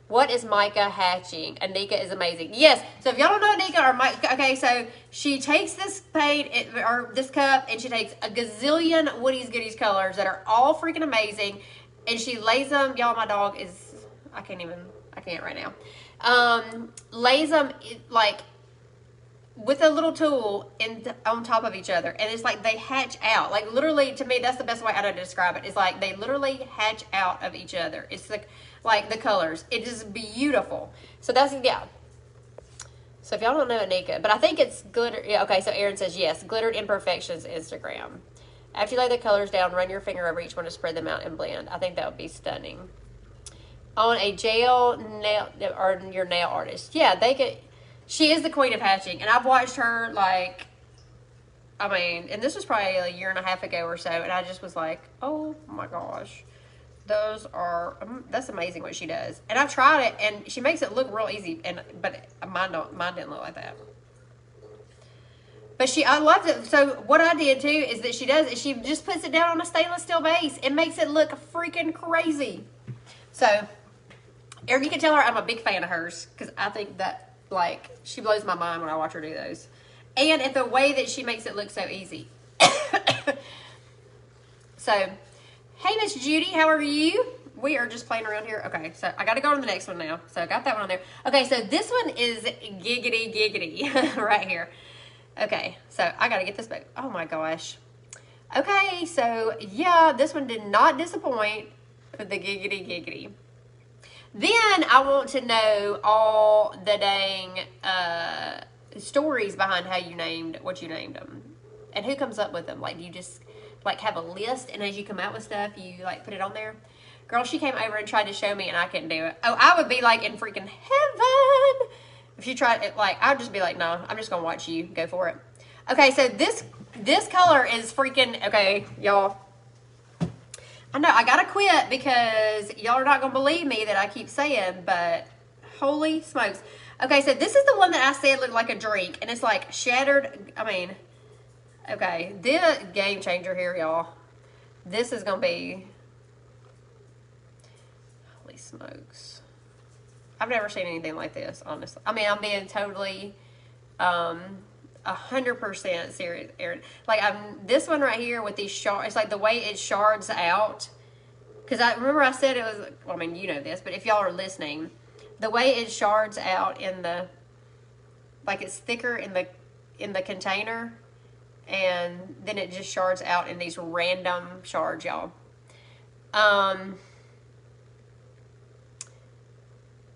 What is mica hatching? Anika is amazing. Yes. So if y'all don't know Anika or Mica, okay, so she takes this paint or this cup and she takes a gazillion Woody's Goodies colors that are all freaking amazing, and she lays them. Y'all, my dog is, I can't right now. Lays them like with a little tool on top of each other, and it's like they hatch out. Like literally, to me, that's the best way I know to describe it. It's like they literally hatch out of each other. It's like the colors. It is beautiful. So that's, yeah. So if y'all don't know Anika, but I think it's glitter. Yeah, okay, so Erin says yes. Glittered Imperfections Instagram. After you lay the colors down, run your finger over each one to spread them out and blend. I think that would be stunning. On a gel nail, or your nail artist. Yeah, they could. She is the queen of hatching, and I've watched her, like, I mean, and this was probably a year and a half ago or so, and I just was like, oh my gosh, that's amazing what she does. And I've tried it, and she makes it look real easy, but mine didn't look like that. But I loved it. So what I did too is that she just puts it down on a stainless steel base. It makes it look freaking crazy. So Erin, you can tell her I'm a big fan of hers because I think that, like, she blows my mind when I watch her do those. And at the way that she makes it look so easy. So, hey, Miss Judy, how are you? We are just playing around here. Okay, so I got to go to the next one now. So I got that one on there. Okay, so this one is giggity giggity right here. Okay, so I got to get this back. Oh my gosh. Okay, so yeah, this one did not disappoint with the giggity giggity. Then I want to know all the dang stories behind how you named what you named them. And who comes up with them? Like, do you just like have a list, and as you come out with stuff, you like put it on there? Girl, she came over and tried to show me, and I couldn't do it. Oh, I would be like in freaking heaven if she tried it. Like, I'd just be like, no, I'm just gonna watch you go for it. Okay, so this color is freaking okay, y'all. I know I gotta quit because y'all are not gonna believe me that I keep saying, but holy smokes. Okay, so this is the one that I said looked like a drink, and it's like shattered. I mean, okay, the game changer here, y'all. This is gonna be, holy smokes. I've never seen anything like this, honestly. I mean, I'm being totally 100% serious, Erin. Like, this one right here with these shards, it's like the way it shards out. Because I remember I said it was, well, I mean, you know this, but if y'all are listening, the way it shards out in the, like it's thicker in the container, and then it just shards out in these random shards, y'all.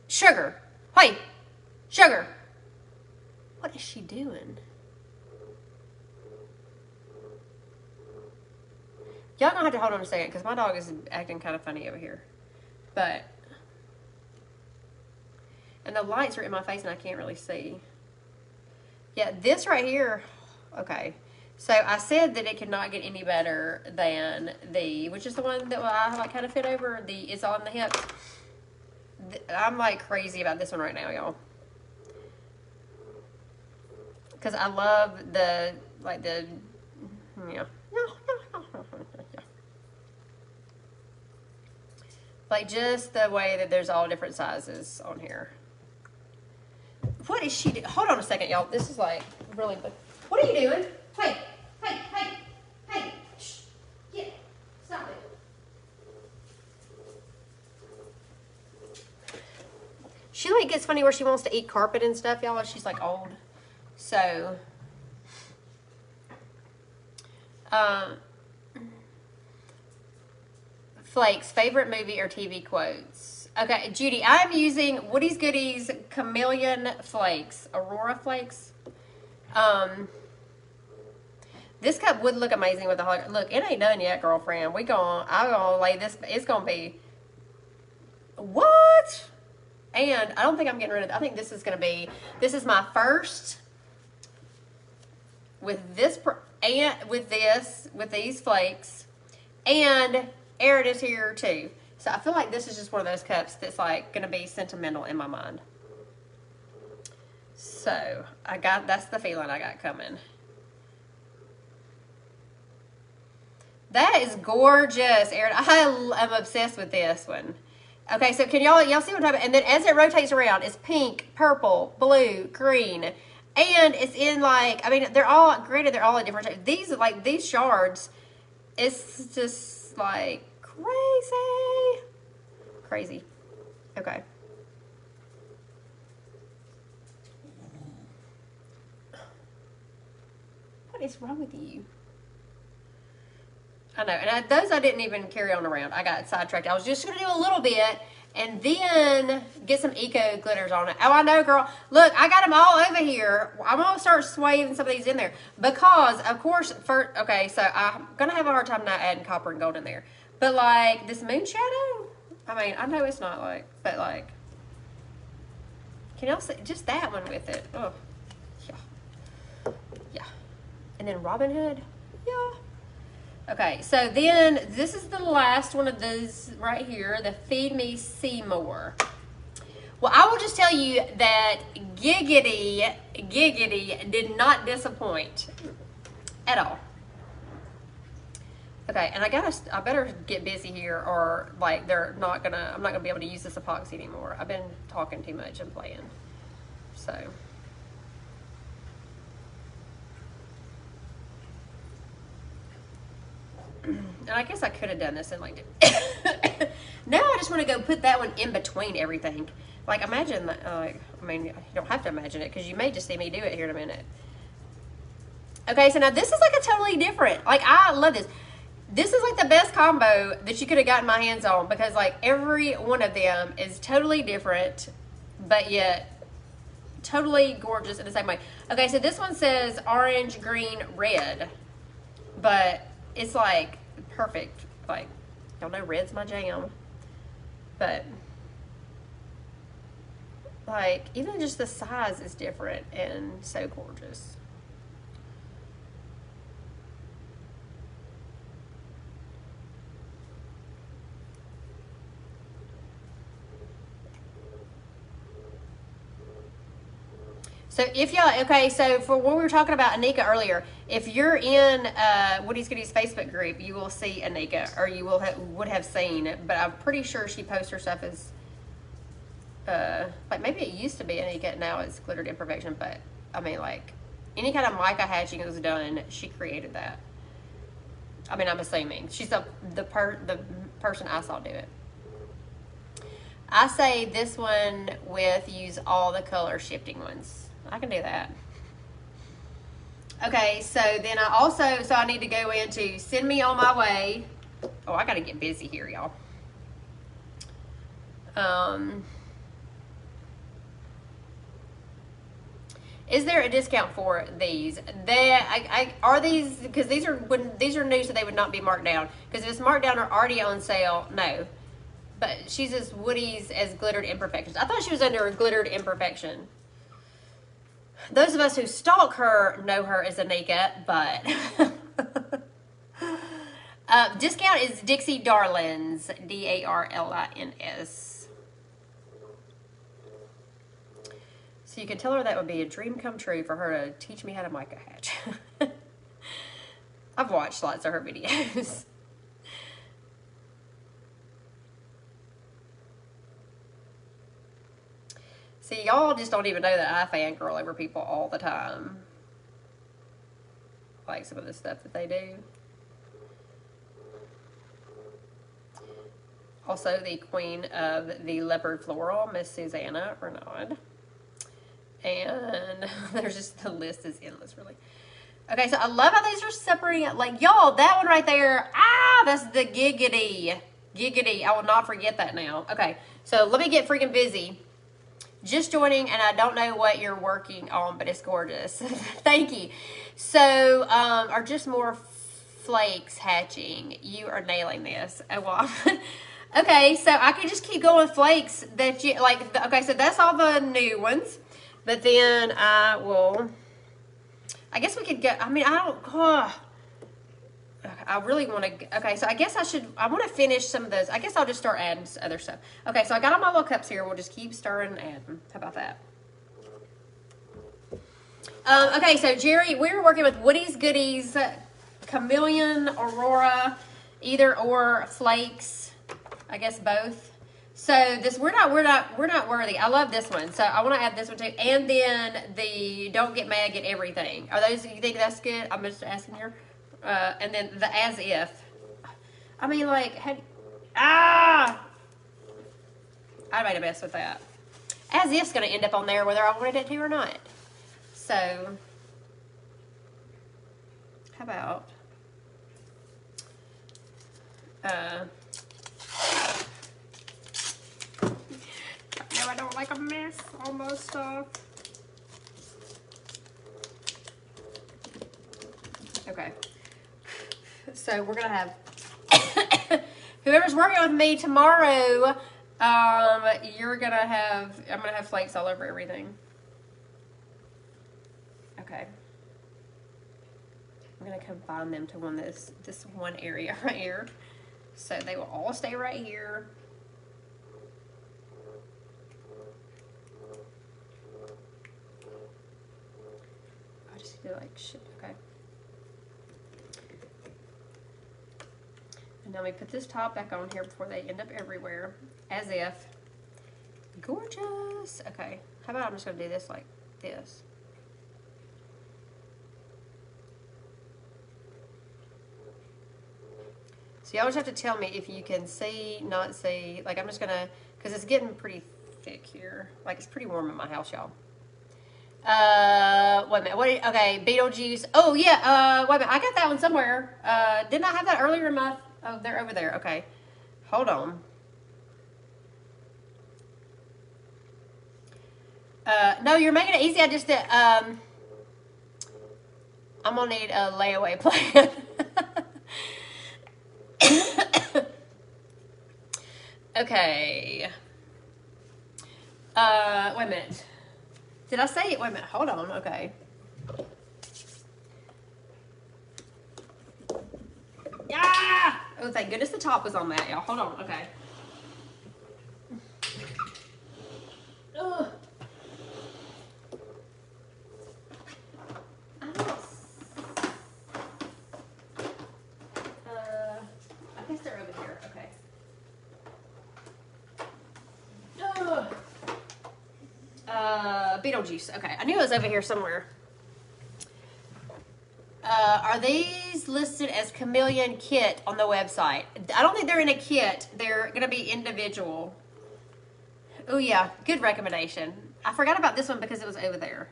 Sugar. Hey, Sugar. What is she doing? Y'all gonna have to hold on a second because my dog is acting kind of funny over here. But, and the lights are in my face and I can't really see. Yeah, this right here, okay. So I said that it could not get any better than which is the one that I like kind of fit over, it's on the hip. I'm like crazy about this one right now, y'all. Because I love yeah. Like just the way that there's all different sizes on here. What is she doing? Hold on a second, y'all. This is like really, what are you doing? Hey, hey, hey, hey, shh, get, stop it. She like gets funny where she wants to eat carpet and stuff, y'all. She's like old. So, Flakes, favorite movie or TV quotes? Okay, Judy, I'm using Woody's Goodies Chameleon Flakes, Aurora Flakes. This cup would look amazing with the hologram. Look, it ain't done yet, girlfriend. I'm gonna lay this. It's gonna be what? And I don't think I'm getting rid of it. I think this is gonna be. This is my first with this and with these flakes, and Erin is here too. So I feel like this is just one of those cups that's like gonna be sentimental in my mind. So that's the feeling I got coming. That is gorgeous, Erin. I am obsessed with this one. Okay, so can y'all see what I'm talking about? And then as it rotates around, it's pink, purple, blue, green, and it's in like, I mean, they're all granted, they're all in different shapes. These shards, it's just like crazy. Okay. What is wrong with you? I know, and those I didn't even carry on around. I got sidetracked. I was just going to do a little bit and then get some eco glitters on it. Oh, I know, girl. Look, I got them all over here. I'm going to start swaying some of these in there because, of course, okay, so I'm going to have a hard time not adding copper and gold in there. But, like, this moon shadow, I mean, I know it's not like, but, like, can y'all see just that one with it? Oh, yeah. Yeah. And then Robin Hood, yeah. Okay, so then this is the last one of those right here, the Feed Me Seymour. Well, I will just tell you that Giggity did not disappoint at all. Okay, and I better get busy here, or like I'm not gonna be able to use this epoxy anymore. I've been talking too much and playing. So. And I guess I could have done this and like, now I just want to go put that one in between everything. Like imagine that, I mean, you don't have to imagine it because you may just see me do it here in a minute. Okay, so now this is like a totally different, like I love this. This is like the best combo that you could have gotten my hands on because like every one of them is totally different, but yet totally gorgeous in the same way. Okay, so this one says orange, green, red, but it's like perfect. Like, y'all know red's my jam, but like even just the size is different and so gorgeous. So if y'all, okay, so for what we were talking about Anika earlier, if you're in Woody's Goodies Facebook group, you will see Anika, or you would have seen, but I'm pretty sure she posts her stuff as, like maybe it used to be Anika, now it's Glittered Imperfection, but I mean like, any kind of mica hatching that was done, she created that. I mean, I'm assuming. She's the person I saw do it. I say this one use all the color shifting ones. I can do that. Okay, so then I need to go into Send Me On My Way. Oh, I gotta get busy here, y'all. Is there a discount for these? Are these, because these are new, so they would not be marked down. Because if it's marked down or already on sale, no. But she's as Woody's as Glittered Imperfections. I thought she was under Glittered Imperfection. Those of us who stalk her know her as Anika, but discount is Dixie Darlins, Darlins. So you can tell her that would be a dream come true for her to teach me how to mica hatch. I've watched lots of her videos. See, y'all just don't even know that I fangirl over people all the time. Like some of the stuff that they do. Also, the queen of the leopard floral, Miss Susanna Renaud. And there's just, the list is endless, really. Okay, so I love how these are separating. Like, y'all, that one right there, that's the giggity. Giggity. I will not forget that now. Okay, so let me get freaking busy. Just joining, and I don't know what you're working on, but it's gorgeous. Thank you. So, are just more flakes hatching. You are nailing this. Oh, well. Okay, so I can just keep going with flakes that you, like, okay, so that's all the new ones. But then I guess we could get, I mean, I really want to, okay, so I guess I want to finish some of those. I guess I'll just start adding other stuff. Okay, so I got all my little cups here. We'll just keep stirring and adding. How about that? Okay, so Jerry, we were working with Woody's Goodies, Chameleon, Aurora, either or flakes. I guess both. So this, we're not worthy. I love this one. So I want to add this one too. And then the Don't Get Mad, Get Everything. Are those, you think that's good? I'm just asking here. And then the As If. I mean, like, I made a mess with that. As If's going to end up on there whether I wanted it to or not. So, how about, no, I don't like a mess on my stuff. Okay. So we're gonna have whoever's working with me tomorrow, I'm gonna have flakes all over everything. Okay. I'm gonna combine them to this one area right here. So they will all stay right here. I just feel like shit. Okay. Now we put this top back on here before they end up everywhere. As if. Gorgeous. Okay. How about I'm just going to do this like this. So y'all just have to tell me if you can see, not see. Like I'm just going to, because it's getting pretty thick here. Like it's pretty warm in my house, y'all. Wait a minute. Okay, Beetlejuice. Oh yeah. Wait a minute. I got that one somewhere. Didn't I have that earlier in my? Oh, they're over there. Okay, hold on. No, you're making it easy. I just did. I'm gonna need a layaway plan. Okay. Wait a minute. Did I say it? Wait a minute. Hold on. Okay. Yeah. Oh, thank goodness the top was on that, y'all. Hold on. Okay. Ugh. I guess they're over here. Okay. Beetlejuice. Okay, I knew it was over here somewhere. Are these listed as chameleon kit on the website? I don't think they're in a kit. They're going to be individual. Oh, yeah. Good recommendation. I forgot about this one because it was over there.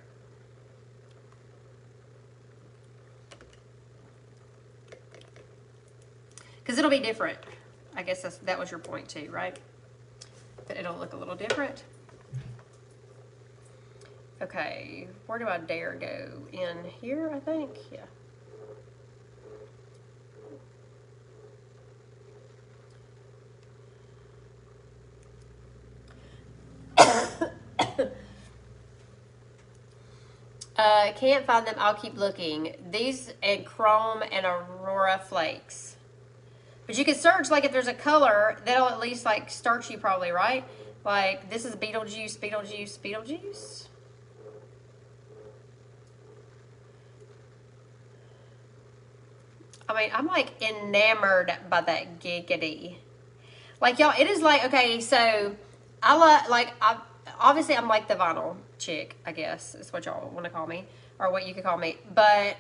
Because it'll be different. I guess that was your point too, right? But it'll look a little different. Okay, where do I dare go? In here, I think? Yeah. Can't find them. I'll keep looking. These and Chrome and Aurora Flakes. But you can search, like, if there's a color, that'll at least, like, start you probably, right? Like, this is Beetlejuice, Beetlejuice, Beetlejuice. I mean, I'm, like, enamored by that giggity. Like, y'all, it is like, okay, so, I love, like, obviously, I'm like the vinyl chick, I guess, is what y'all want to call me, or what you could call me. But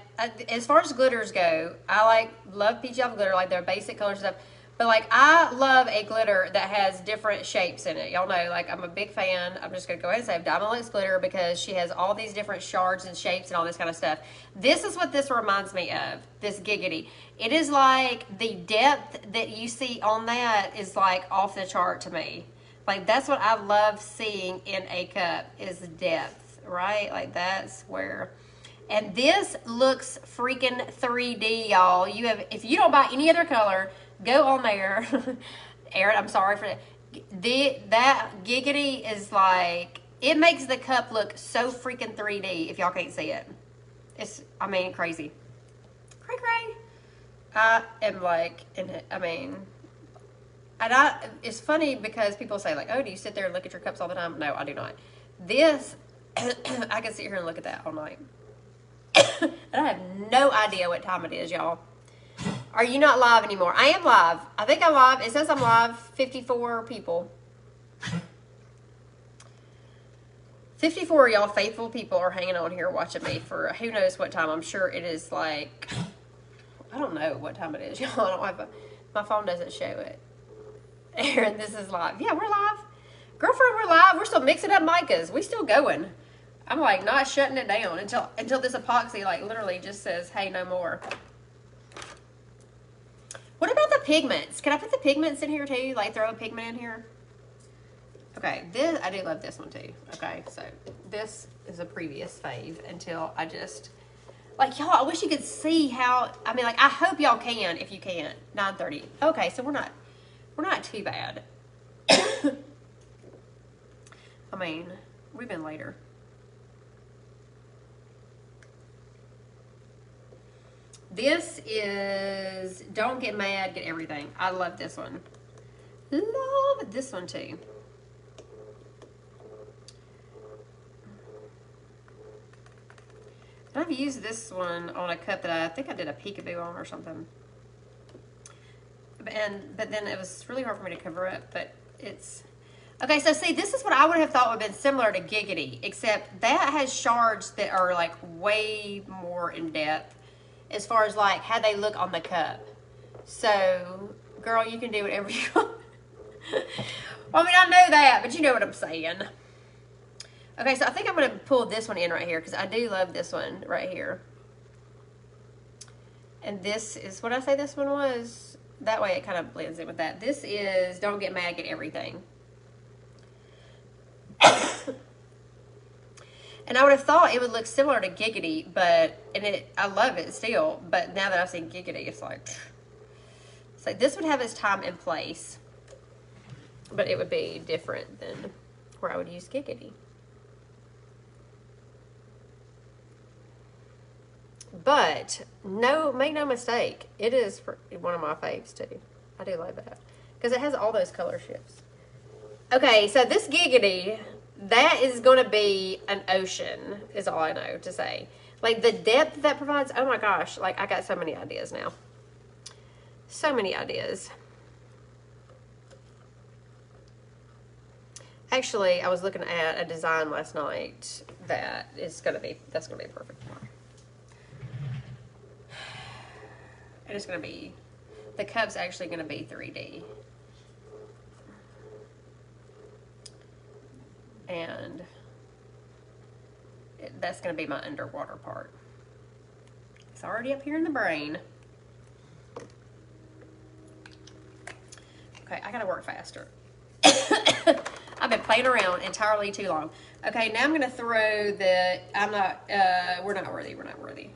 as far as glitters go, I love peach jelly glitter, like their basic color stuff. But like, I love a glitter that has different shapes in it. Y'all know, like, I'm a big fan. I'm just gonna go ahead and say Diamond Lux glitter because she has all these different shards and shapes and all this kind of stuff. This is what this reminds me of. This giggity. It is like the depth that you see on that is like off the chart to me. Like, that's what I love seeing in a cup is depth, right? Like, that's where. And this looks freaking 3D, y'all. You have, if you don't buy any other color, go on there. Aaron, I'm sorry for that. That giggity is like, it makes the cup look so freaking 3D if y'all can't see it. It's, I mean, crazy. Cray cray. I am like, and it's funny because people say like, oh, do you sit there and look at your cups all the time? No, I do not. This, I can sit here and look at that all night. And I have no idea what time it is, y'all. Are you not live anymore? I am live. I think I'm live. It says I'm live. 54 people. 54 of y'all faithful people are hanging on here watching me for who knows what time. I'm sure it is like, I don't know what time it is, y'all. I don't have my phone doesn't show it. Aaron, this is live. Yeah, we're live. Girlfriend, we're live. We're still mixing up micas. We still going. I'm like not shutting it down until this epoxy like literally just says, hey, no more. What about the pigments? Can I put the pigments in here too? Like throw a pigment in here? Okay, this, I do love this one too. Okay, so this is a previous fave until I just, like, y'all, I wish you could see how, I mean, like, I hope y'all can if you can. 9:30. Okay, so we're not too bad. I mean, we've been later. This is Don't Get Mad, Get Everything. I love this one. Love this one too. And I've used this one on a cup that I think I did a peekaboo on or something. And but then it was really hard for me to cover up, but it's, okay, so see, this is what I would have thought would have been similar to Giggity, except that has shards that are like way more in depth as far as like how they look on the cup. So, girl, you can do whatever you want. Well, I mean, I know that, but you know what I'm saying. Okay, so I think I'm going to pull this one in right here because I do love this one right here. And this is what I say this one was. That way it kind of blends in with that. This is Don't Get Mad, Get Everything. And I would have thought it would look similar to Giggity, but, I love it still, but now that I've seen Giggity, it's like this would have its time and place, but it would be different than where I would use Giggity. But make no mistake, it is one of my faves too. I do love that because it has all those color shifts. Okay, so this Giggity, that is going to be an ocean, is all I know to say. Like the depth that provides, oh my gosh, like I got so many ideas now. So many ideas. Actually, I was looking at a design last night that's going to be perfect for me. And it's going to be, the cup's actually going to be 3D. And that's going to be my underwater part. It's already up here in the brain. Okay, I got to work faster. I've been playing around entirely too long. Okay, now I'm going to throw the, we're not worthy.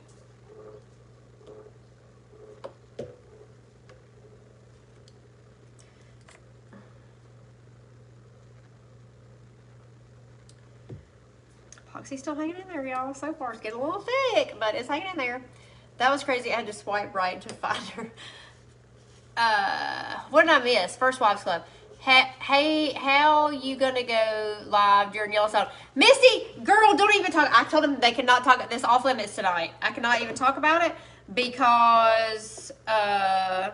Epoxy's still hanging in there, y'all. So far, it's getting a little thick, but it's hanging in there. That was crazy. I had to swipe right to find her. What did I miss? First Wives Club. Hey, how you gonna go live during Yellowstone? Misty, girl, don't even talk. I told them they cannot talk. This off limits tonight. I cannot even talk about it because I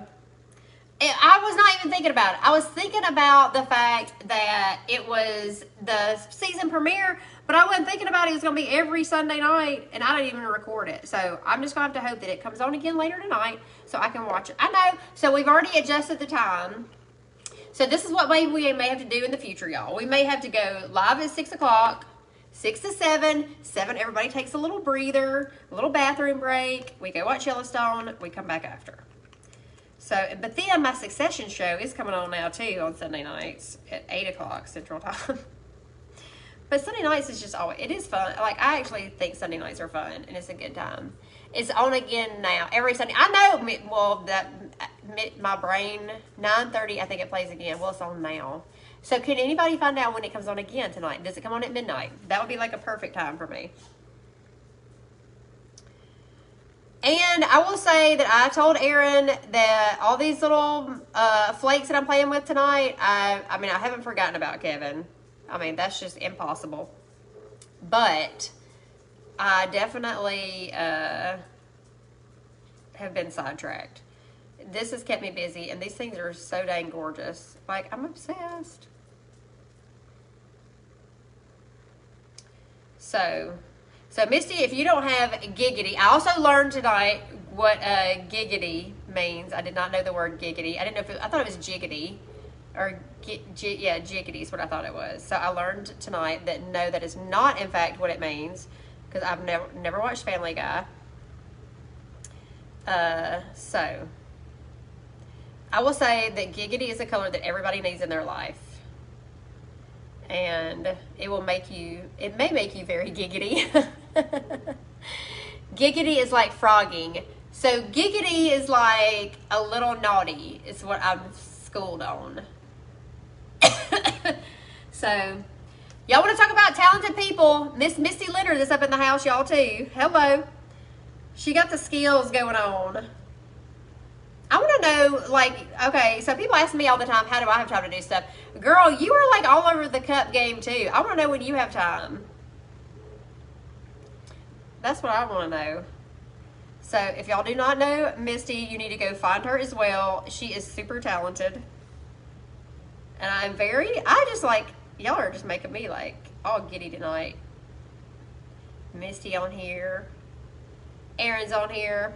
was not even thinking about it. I was thinking about the fact that it was the season premiere, but I wasn't thinking about it was going to be every Sunday night, and I didn't even record it. So I'm just going to have to hope that it comes on again later tonight so I can watch it. I know. So we've already adjusted the time. So this is what we may have to do in the future, y'all. We may have to go live at 6 o'clock, 6 to 7. 7, everybody takes a little breather, a little bathroom break. We go watch Yellowstone. We come back after. So, but then my Succession show is coming on now too on Sunday nights at 8 o'clock Central Time. But Sunday nights is just always, it is fun. Like, I actually think Sunday nights are fun and it's a good time. It's on again now every Sunday. I know, well, that my brain, 9:30, I think it plays again. Well, it's on now. So can anybody find out when it comes on again tonight? Does it come on at midnight? That would be like a perfect time for me. And I will say that I told Aaron that all these little flakes that I'm playing with tonight, I mean, I haven't forgotten about Kevin. I mean, that's just impossible. But I definitely have been sidetracked. This has kept me busy, and these things are so dang gorgeous. Like, I'm obsessed. So Misty, if you don't have Giggity, I also learned tonight what Giggity means. I did not know the word Giggity. I didn't know I thought it was Jiggity, or yeah, Jiggity is what I thought it was. So I learned tonight that no, that is not in fact what it means, because I've never watched Family Guy. So I will say that Giggity is a color that everybody needs in their life. And it may make you very giggity. Giggity is like frogging. So giggity is like a little naughty. It's what I'm schooled on. So, y'all want to talk about talented people? Miss Misty Leonard is up in the house, y'all too. Hello. She got the skills going on. I want to know, like, okay, so people ask me all the time, how do I have time to do stuff? Girl, you are like all over the cup game too. I want to know when you have time. That's what I want to know. So if y'all do not know Misty, you need to go find her as well. She is super talented. And I just like, y'all are just making me like all giddy tonight. Misty on here. Aaron's on here.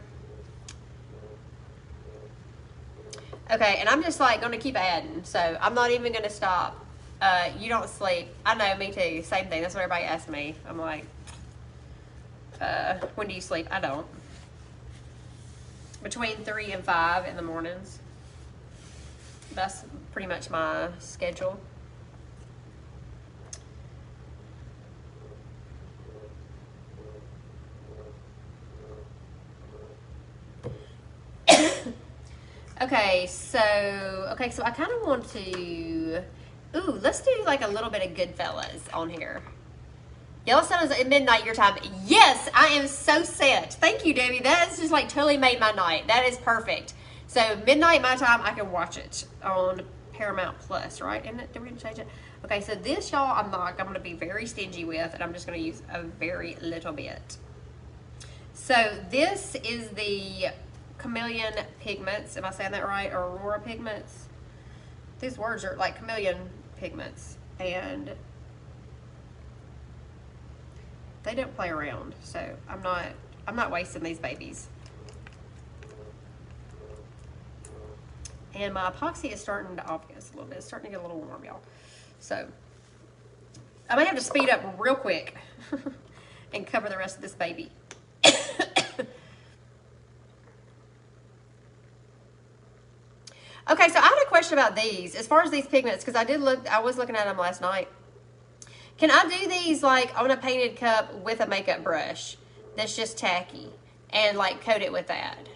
Okay, and I'm just like going to keep adding. So I'm not even going to stop. You don't sleep. I know, me too. Same thing. That's what everybody asks me. I'm like, when do you sleep? I don't. Between 3 and 5 in the mornings. That's pretty much my schedule. Okay, so I kind of want to, let's do like a little bit of Goodfellas on here. Yellowstone is at midnight your time. Yes, I am so set. Thank you, Debbie. That has just like totally made my night. That is perfect. So midnight my time, I can watch it on Paramount Plus, right? Isn't it? Did we change it? Okay, so this, y'all, I'm going to be very stingy with, and I'm just going to use a very little bit. So this is the Chameleon Pigments. Am I saying that right? Or Aurora Pigments. These words are like Chameleon Pigments, and they don't play around. So I'm not wasting these babies. And my epoxy is starting to obvious a little bit. It's starting to get a little warm, y'all. So I may have to speed up real quick and cover the rest of this baby. Okay, so I had a question about these. As far as these pigments, because I was looking at them last night. Can I do these like on a painted cup with a makeup brush that's just tacky and like coat it with that?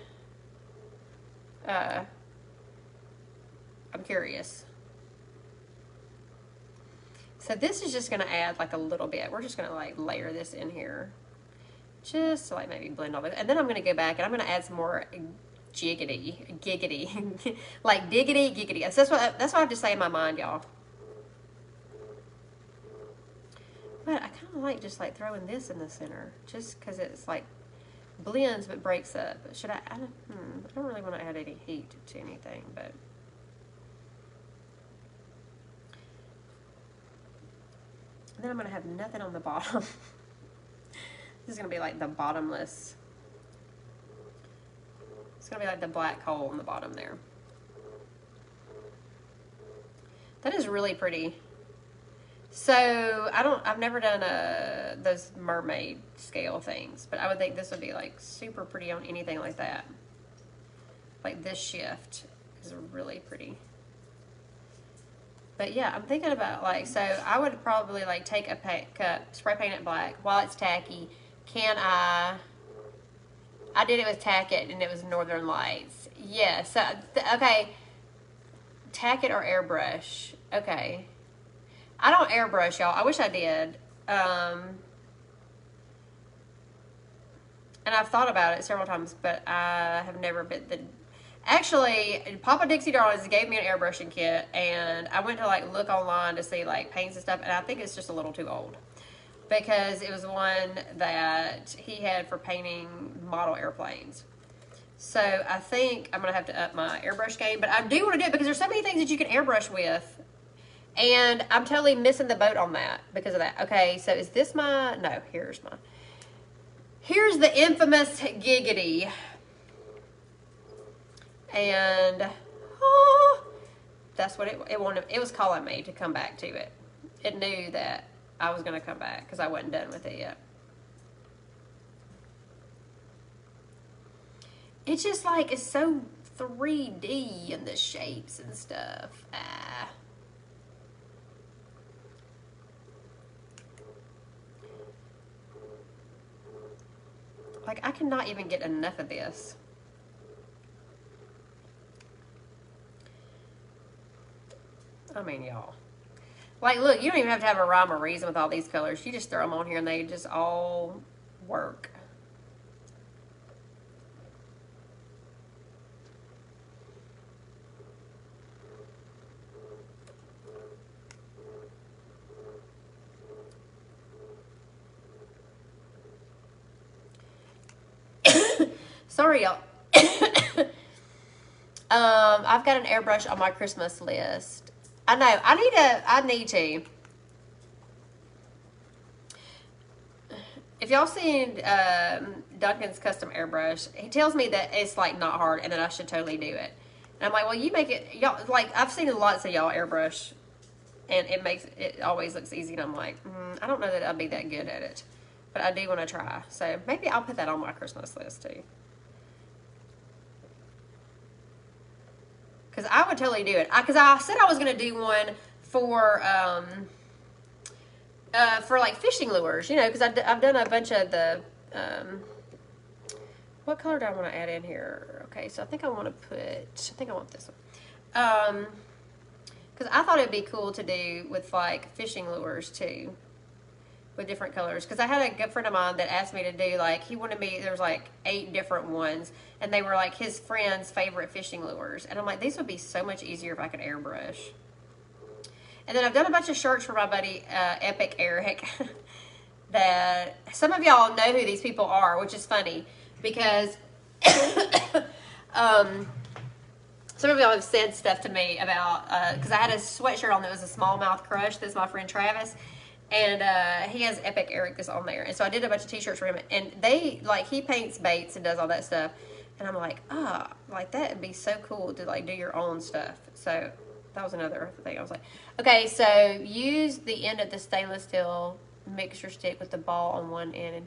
I'm curious. So this is just going to add like a little bit. We're just going to like layer this in here. Just to like maybe blend all this. And then I'm going to go back and I'm going to add some more giggity. Like diggity, giggity. That's what I have to say in my mind, y'all. But I kind of like just like throwing this in the center. Just because it's like blends but breaks up. Should I don't really want to add any heat to anything, but then I'm going to have nothing on the bottom. This is going to be like the bottomless. It's going to be like the black hole on the bottom there. That is really pretty. So I've never done those mermaid scale things, but I would think this would be like super pretty on anything like that. Like this shift is really pretty. But yeah, I'm thinking about like, so I would probably like take a cup, spray paint it black while it's tacky. I did it with Tack It and it was Northern Lights. Yeah, so, okay. Tack It or airbrush. Okay. I don't airbrush, y'all. I wish I did. And I've thought about it several times, but I have never been Actually, Papa Dixie Darlins gave me an airbrushing kit, and I went to like look online to see like paints and stuff, and I think it's just a little too old because it was one that he had for painting model airplanes. So I think I'm gonna have to up my airbrush game, but I do want to do it because there's so many things that you can airbrush with, and I'm totally missing the boat on that because of that. Okay, so is this here's the infamous giggity. And that's what it wanted. It was calling me to come back to it. It knew that I was going to come back because I wasn't done with it yet. It's just like, it's so 3D in the shapes and stuff. Like, I cannot even get enough of this. I mean, y'all. Like, look, you don't even have to have a rhyme or reason with all these colors. You just throw them on here and they just all work. Sorry, y'all. I've got an airbrush on my Christmas list. I know. I need to. If y'all seen Duncan's custom airbrush, he tells me that it's like not hard and that I should totally do it. And I'm like, well, you make it, y'all, like, I've seen lots of y'all airbrush and it always looks easy. And I'm like, I don't know that I'll be that good at it, but I do want to try. So maybe I'll put that on my Christmas list too. Because I would totally do it. Because I said I was going to do one for like fishing lures, you know, because I've done a bunch of the, what color do I want to add in here? Okay, so I think I want this one. Because I thought it'd be cool to do with like fishing lures too, with different colors. Because I had a good friend of mine that asked me to do like, there was like 8 different ones, and they were like his friend's favorite fishing lures. And I'm like, these would be so much easier if I could airbrush. And then I've done a bunch of shirts for my buddy, Epic Eric, that some of y'all know who these people are, which is funny because some of y'all have said stuff to me about, because I had a sweatshirt on that was a smallmouth crush. That's my friend Travis. And he has Epic Eric that's on there. And so I did a bunch of t-shirts for him. And he paints baits and does all that stuff. And I'm like, like that would be so cool to like do your own stuff. So that was another thing. I was like, okay, so use the end of the stainless steel mixture stick with the ball on one end. And,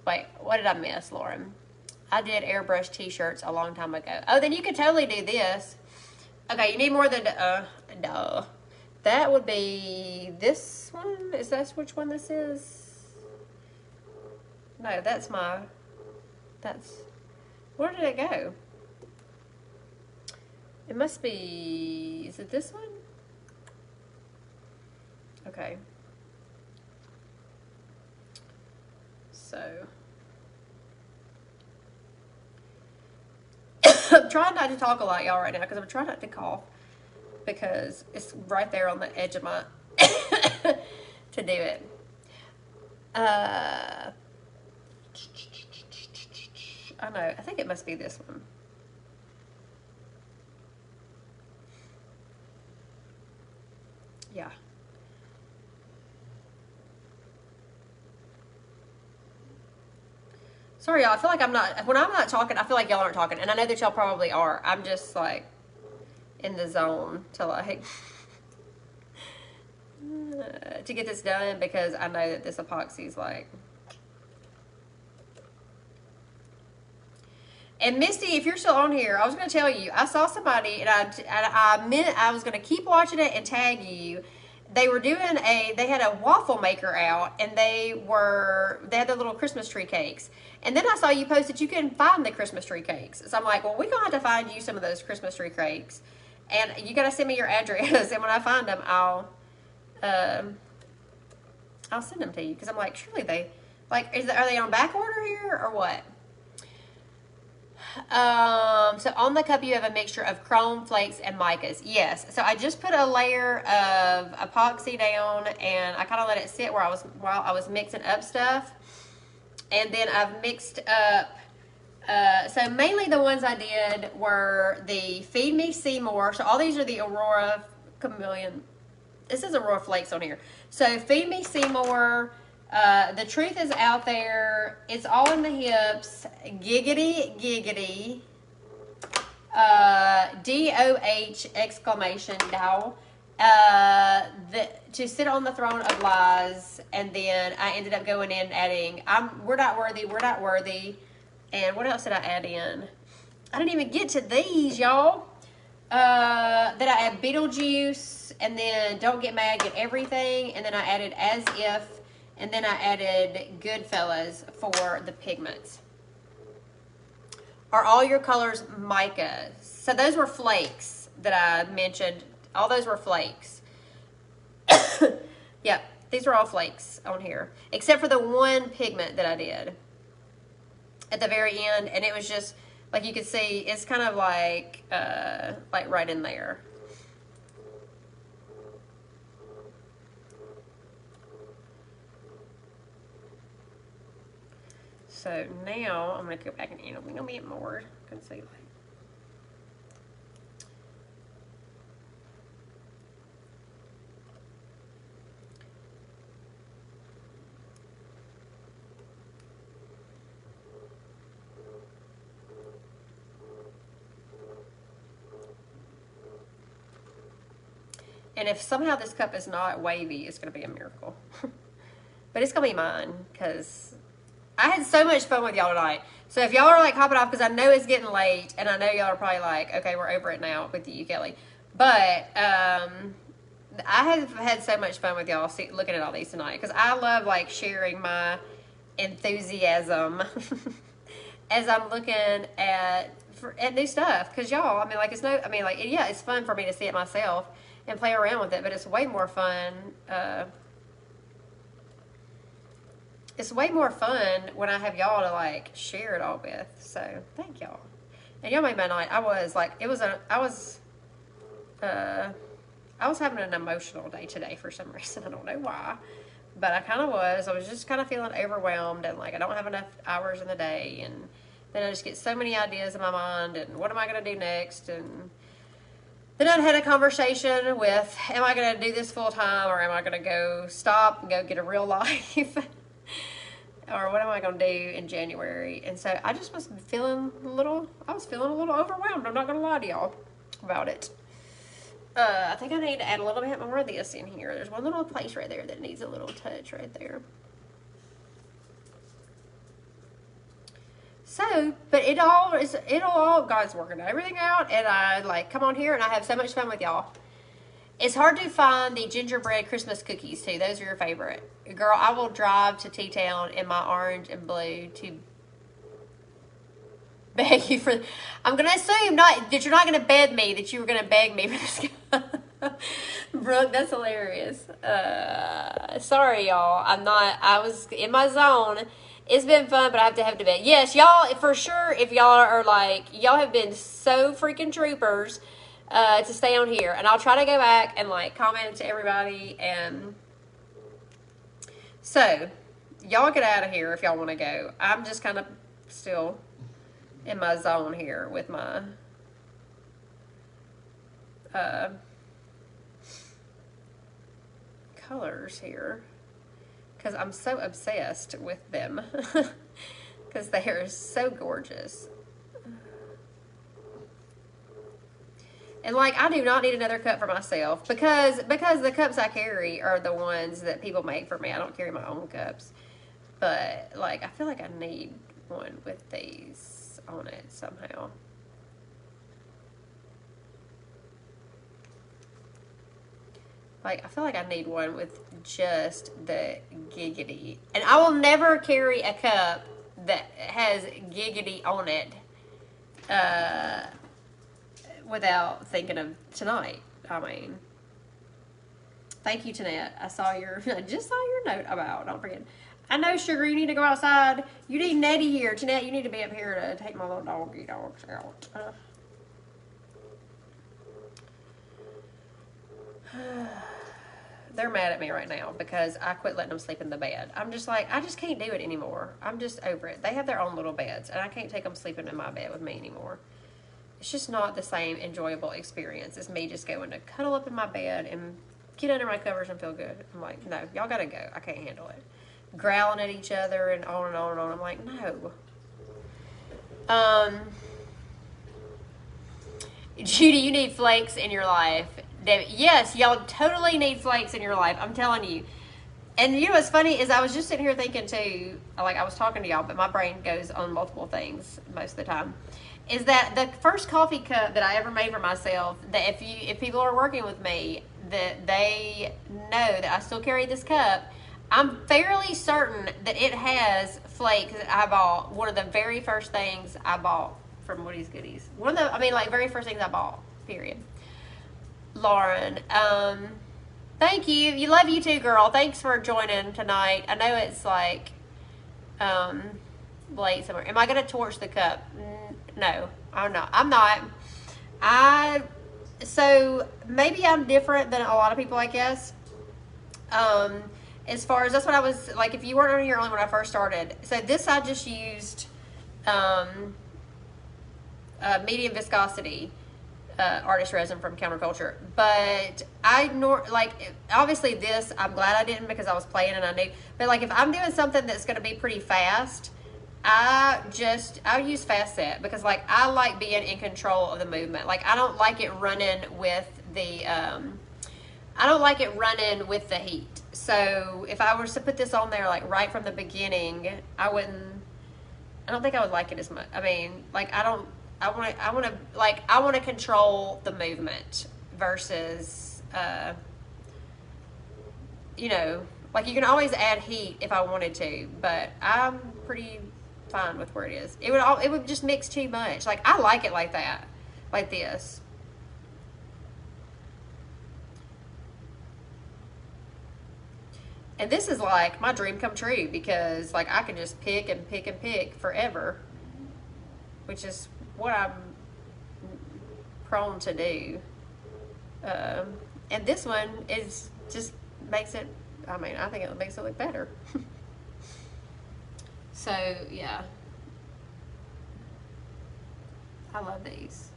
wait, what did I miss, Lauren? I did airbrush t-shirts a long time ago. Oh, then you could totally do this. Okay, you need more than, no. That would be this one. Is that which one this is? No, where did it go? It must be, is it this one? Okay. So, I'm trying not to talk a lot, y'all, right now, because I'm trying not to cough, because it's right there on the edge of my, to do it. I know, I think it must be this one. Yeah. Sorry, y'all. I feel like when I'm not talking, I feel like y'all aren't talking. And I know that y'all probably are. I'm just like in the zone to like, to get this done because I know that this epoxy is like. And Misty, if you're still on here, I was going to tell you, I saw somebody and I meant I was going to keep watching it and tag you. They were doing they had a waffle maker out, and they had their little Christmas tree cakes. And then I saw you post that you couldn't find the Christmas tree cakes. So I'm like, well, we're going to have to find you some of those Christmas tree cakes. And you got to send me your address. And when I find them, I'll send them to you. Because I'm like, surely they, like, are they on back order here or what? So on the cup you have a mixture of chrome flakes and micas. Yes. So I just put a layer of epoxy down and I kind of let it sit while I was mixing up stuff. And then I've mixed up, so mainly the ones I did were the Feed Me Seymour. So all these are the Aurora Chameleon. This is Aurora Flakes on here. So Feed Me Seymour. The Truth Is Out There. It's All in the Hips. Giggity, giggity. DOH exclamation dow. To Sit on the Throne of Lies. And then I ended up going in and adding We're Not Worthy, We're Not Worthy. And what else did I add in? I didn't even get to these, y'all. Then I add Beetlejuice. And then Don't Get Mad, Get Everything. And then I added As If. And then I added Goodfellas for the pigments. Are all your colors mica? So those were flakes that I mentioned. All those were flakes. Yep, these were all flakes on here. Except for the one pigment that I did at the very end. And it was just, like you could see, it's kind of like right in there. So now I'm going to go back and add a little bit more concealer. And if somehow this cup is not wavy, it's going to be a miracle. But it's going to be mine because I had so much fun with y'all tonight. So if y'all are like hopping off, because I know it's getting late, and I know y'all are probably like, okay, we're over it now with you, Kelly. But I have had so much fun with y'all looking at all these tonight because I love like sharing my enthusiasm as I'm looking at new stuff. Because y'all, I mean, like yeah, it's fun for me to see it myself and play around with it, but it's way more fun. It's way more fun when I have y'all to like share it all with. So thank y'all. And y'all made my night. I was having an emotional day today for some reason. I don't know why, but I kind of was. I was just kind of feeling overwhelmed and like I don't have enough hours in the day, and then I just get so many ideas in my mind. And what am I gonna do next? And then I had a conversation with, am I going to do this full time, or am I going to go stop and go get a real life? Or what am I going to do in January? And so I just was feeling a little overwhelmed. I'm not going to lie to y'all about it. I think I need to add a little bit more of this in here. There's one little place right there that needs a little touch right there. So, but it'll all, God's working everything out, and I like come on here and I have so much fun with y'all. It's hard to find the gingerbread Christmas cookies too. Those are your favorite. Girl, I will drive to T-Town in my orange and blue to beg you for, I'm going to assume that you're not going to beg me, that you were going to beg me for this. Brooke, that's hilarious. Sorry y'all, I was in my zone. It's been fun, but I have to have to bed. Yes, y'all, for sure, if y'all are like, y'all have been so freaking troopers to stay on here. And I'll try to go back and, like, comment to everybody. And so, y'all get out of here if y'all want to go. I'm just kind of still in my zone here with my colors here. Because I'm so obsessed with them. Because they are so gorgeous. And like, I do not need another cup for myself. Because the cups I carry are the ones that people make for me. I don't carry my own cups. But like, I feel like I need one with these on it somehow. Like, I feel like I need one with just the giggity. And I will never carry a cup that has giggity on it without thinking of tonight. I mean, thank you, Tanette. I just saw your note about, don't forget. I know, Sugar, you need to go outside. You need Nettie here. Tanette, you need to be up here to take my little doggy dogs out. They're mad at me right now because I quit letting them sleep in the bed. I'm just like, I just can't do it anymore. I'm just over it. They have their own little beds, and I can't take them sleeping in my bed with me anymore. It's just not the same enjoyable experience as me just going to cuddle up in my bed and get under my covers and feel good. I'm like, no, y'all gotta go. I can't handle it. Growling at each other and on and on and on. I'm like, no. Judy, you need flakes in your life. Yes, y'all totally need flakes in your life. I'm telling you. And you know what's funny is I was just sitting here thinking too, like I was talking to y'all, but my brain goes on multiple things most of the time. Is that the first coffee cup that I ever made for myself, that if people are working with me, that they know that I still carry this cup, I'm fairly certain that it has flakes that I bought. One of the very first things I bought from Woody's Goodies. Very first things I bought, period. Lauren, thank you. You love you too, girl. Thanks for joining tonight. I know it's like late somewhere. Am I gonna torch the cup? No, I'm not. So maybe I'm different than a lot of people, I guess. as far as, that's what I was, like, if you weren't on here only when I first started. So this I just used medium viscosity artist resin from Counterculture. But obviously this, I'm glad I didn't, because I was playing and I knew. But like if I'm doing something that's going to be pretty fast, I use fast set, because like I like being in control of the movement. Like I don't like it running with the heat. So if I was to put this on there like right from the beginning, I don't think I would like it as much. I mean, like I want to control the movement versus you know, like you can always add heat if I wanted to, but I'm pretty fine with where it is. It would just mix too much. Like I like it like that, like this. And this is like my dream come true, because like I can just pick and pick and pick forever, which is what I'm prone to do. And this one is just makes it, I mean, I think it makes it look better. So yeah, I love these,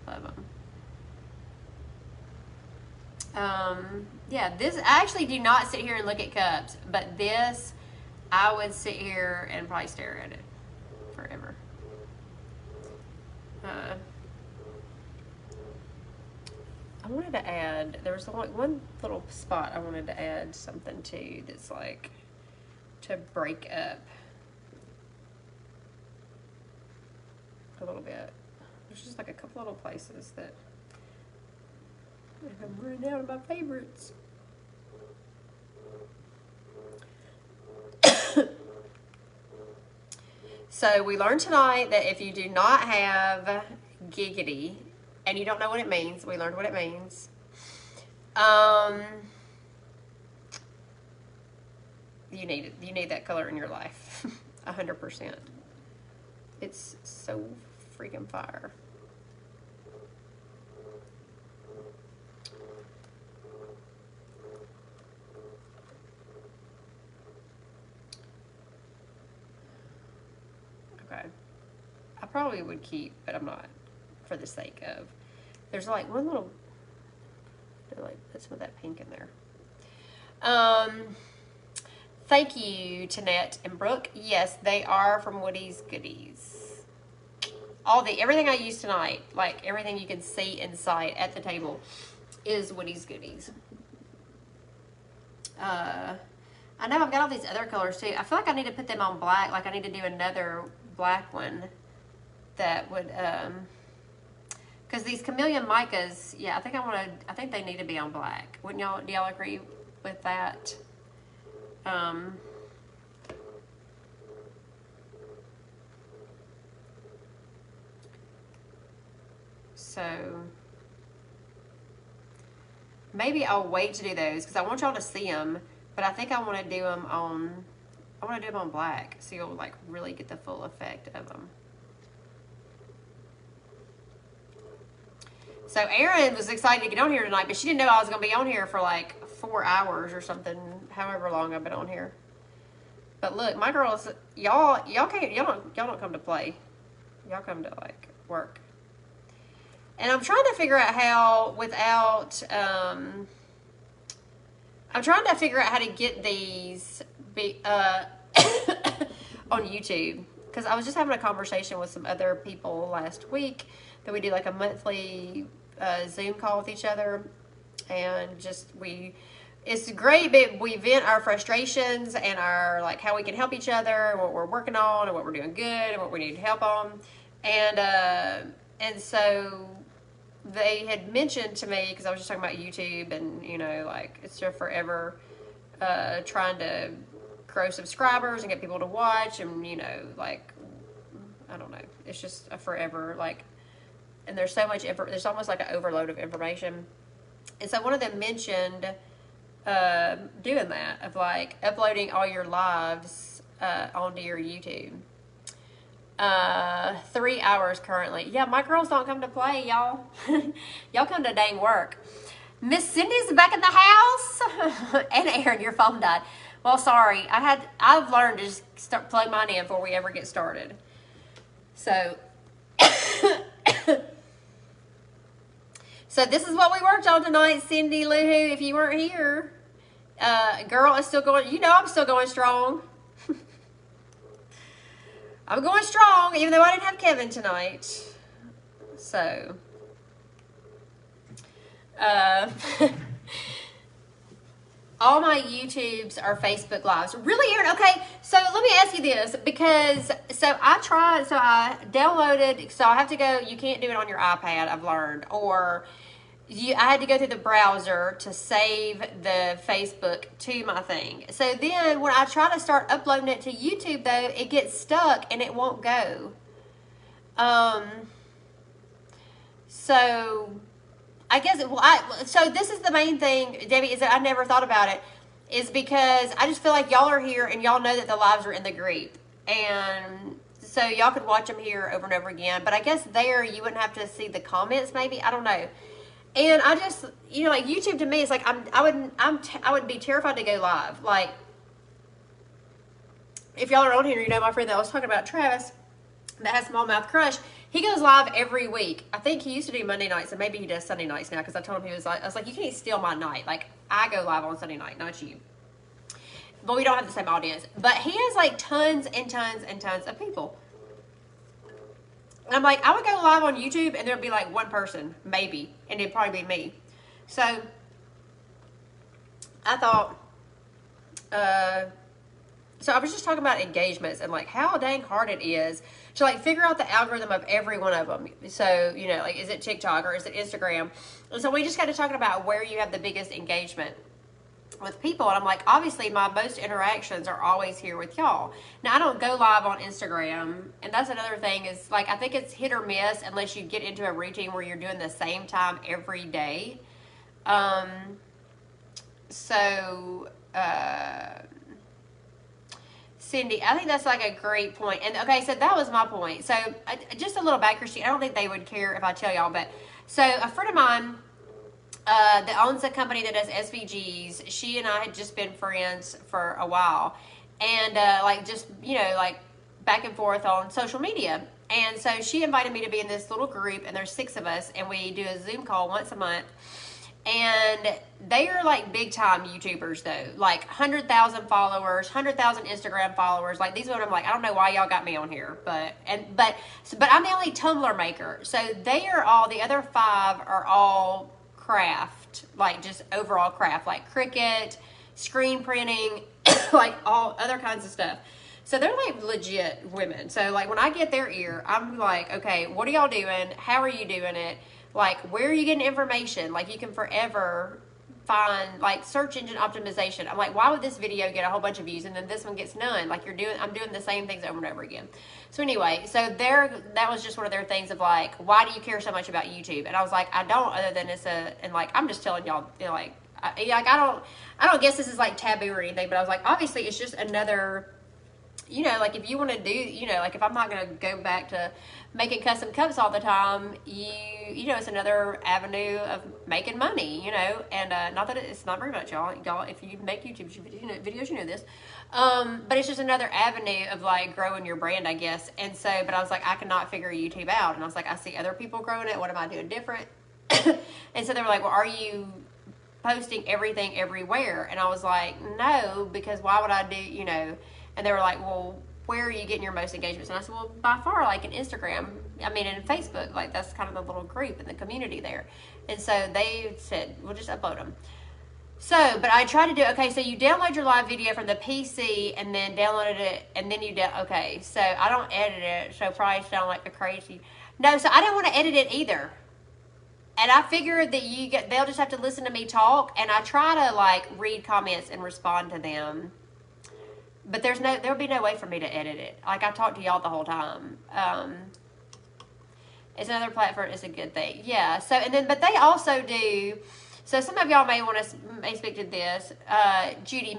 love them. Yeah, this, I actually do not sit here and look at cups, but this, I would sit here and probably stare at it forever. I wanted to add, there was like one little spot I wanted to add something to that's like to break up a little bit. There's just like a couple little places that I'm running out of my favorites. So we learned tonight that if you do not have giggity and you don't know what it means, we learned what it means. You need it. You need that color in your life, 100%. It's so freaking fire. Okay, I probably would keep, but I'm not, for the sake of. There's like one little, like put some of that pink in there. Thank you, Tanette and Brooke. Yes, they are from Woody's Goodies. Everything I used tonight, like everything you can see in sight at the table, is Woody's Goodies. I know I've got all these other colors too. I feel like I need to put them on black. Like I need to do another black one that would, because these chameleon micas, yeah, I think they need to be on black. Wouldn't y'all, do y'all agree with that? So maybe I'll wait to do those because I want y'all to see them, but I think I want to do them on, black, so you'll like really get the full effect of them. So Erin was excited to get on here tonight, but she didn't know I was going to be on here for like 4 hours or something, however long I've been on here. But look, my girls, y'all don't come to play. Y'all come to like work. And I'm trying to figure out how I'm trying to figure out how to get these on YouTube, because I was just having a conversation with some other people last week that we do like a monthly Zoom call with each other, and it's great, but we vent our frustrations and our like how we can help each other and what we're working on and what we're doing good and what we need help on. And so they had mentioned to me, because I was just talking about YouTube, and you know, like it's just forever trying to grow subscribers and get people to watch, and you know, like I don't know, it's just a forever like, and there's so much there's almost like an overload of information. And so one of them mentioned doing that, of like uploading all your lives onto your YouTube. 3 hours currently. Yeah, my girls don't come to play, y'all. Y'all come to dang work. Miss Cindy's back in the house. And Aaron, your phone died. Well, sorry. I've learned to just plug mine in before we ever get started. So, so this is what we worked on tonight, Cindy Lou. If you weren't here, girl is still going. You know, I'm still going strong. I'm going strong, even though I didn't have Kevin tonight. So, all my YouTubes are Facebook Lives. Really, Erin? Okay, so let me ask you this, because, so I downloaded, so I have to go, you can't do it on your iPad, I've learned, or I had to go through the browser to save the Facebook to my thing. So then when I try to start uploading it to YouTube, though, it gets stuck and it won't go. So I guess, so this is the main thing, Debbie, is that I never thought about it, is because I just feel like y'all are here and y'all know that the lives are in the group. And so y'all could watch them here over and over again. But I guess there you wouldn't have to see the comments maybe. I don't know. And I just, you know, like YouTube to me is like, I would be terrified to go live. Like, if y'all are on here, you know my friend that I was talking about, Travis, that has Small Mouth Crush. He goes live every week. I think he used to do Monday nights, and maybe he does Sunday nights now, because I told him I was like, you can't steal my night. Like, I go live on Sunday night, not you. But we don't have the same audience. But he has like tons and tons and tons of people. And I'm like, I would go live on YouTube, and there'd be like one person, maybe, and it'd probably be me. So I thought, so I was just talking about engagements and like how dang hard it is to like figure out the algorithm of every one of them. So, you know, like, is it TikTok or is it Instagram? And so we just got to talking about where you have the biggest engagement with people. And I'm like, obviously my most interactions are always here with y'all. Now I don't go live on Instagram, and that's another thing, is like, I think it's hit or miss unless you get into a routine where you're doing the same time every day. Cindy, I think that's like a great point. And okay, so that was my point. So just a little background sheet. I don't think they would care if I tell y'all, but so a friend of mine that owns a company that does SVGs, she and I had just been friends for a while, and like, just, you know, like back and forth on social media. And so she invited me to be in this little group, and there's 6 of us, and we do a Zoom call once a month. And they are like big time YouTubers though, like 100,000 followers, 100,000 Instagram followers. Like, these women, I'm like, I don't know why y'all got me on here, but I'm the only Tumblr maker. So they are all, the other 5 are all craft, like just overall craft, like Cricut, screen printing, like all other kinds of stuff. So they're like legit women. So like when I get their ear, I'm like, okay, what are y'all doing? How are you doing it? Like, where are you getting information? Like, you can forever find, like, search engine optimization. I'm like, why would this video get a whole bunch of views and then this one gets none? Like, I'm doing the same things over and over again. So anyway, so that was just one of their things of like, why do you care so much about YouTube? And I was like, I don't, other than and like, I'm just telling y'all, you know, like, I don't guess this is like taboo or anything, but I was like, obviously it's just another, you know, like, if you want to do, you know, like, if I'm not going to go back to making custom cups all the time, you know, it's another avenue of making money, you know, and not that it's not very much, y'all, if you make YouTube videos, you know this, but it's just another avenue of like growing your brand, I guess. And so, but I was like, I cannot figure YouTube out, and I was like, I see other people growing it, what am I doing different? And so they were like, well, are you posting everything everywhere? And I was like, no, because why would I do, you know? And they were like, well, where are you getting your most engagements? And I said, well, by far, like in Instagram, in Facebook, like that's kind of the little group in the community there. And so they said, we'll just upload them. So, but I tried to do, okay, so you download your live video from the PC and then downloaded it, and then okay, so I don't edit it, so probably sound like a crazy, no, so I didn't want to edit it either. And I figured that they'll just have to listen to me talk, and I try to like read comments and respond to them. But there'll be no way for me to edit it. Like, I talk to y'all the whole time. It's another platform. It's a good thing. Yeah. So, but they also do, so some of y'all may speak to this. Judy,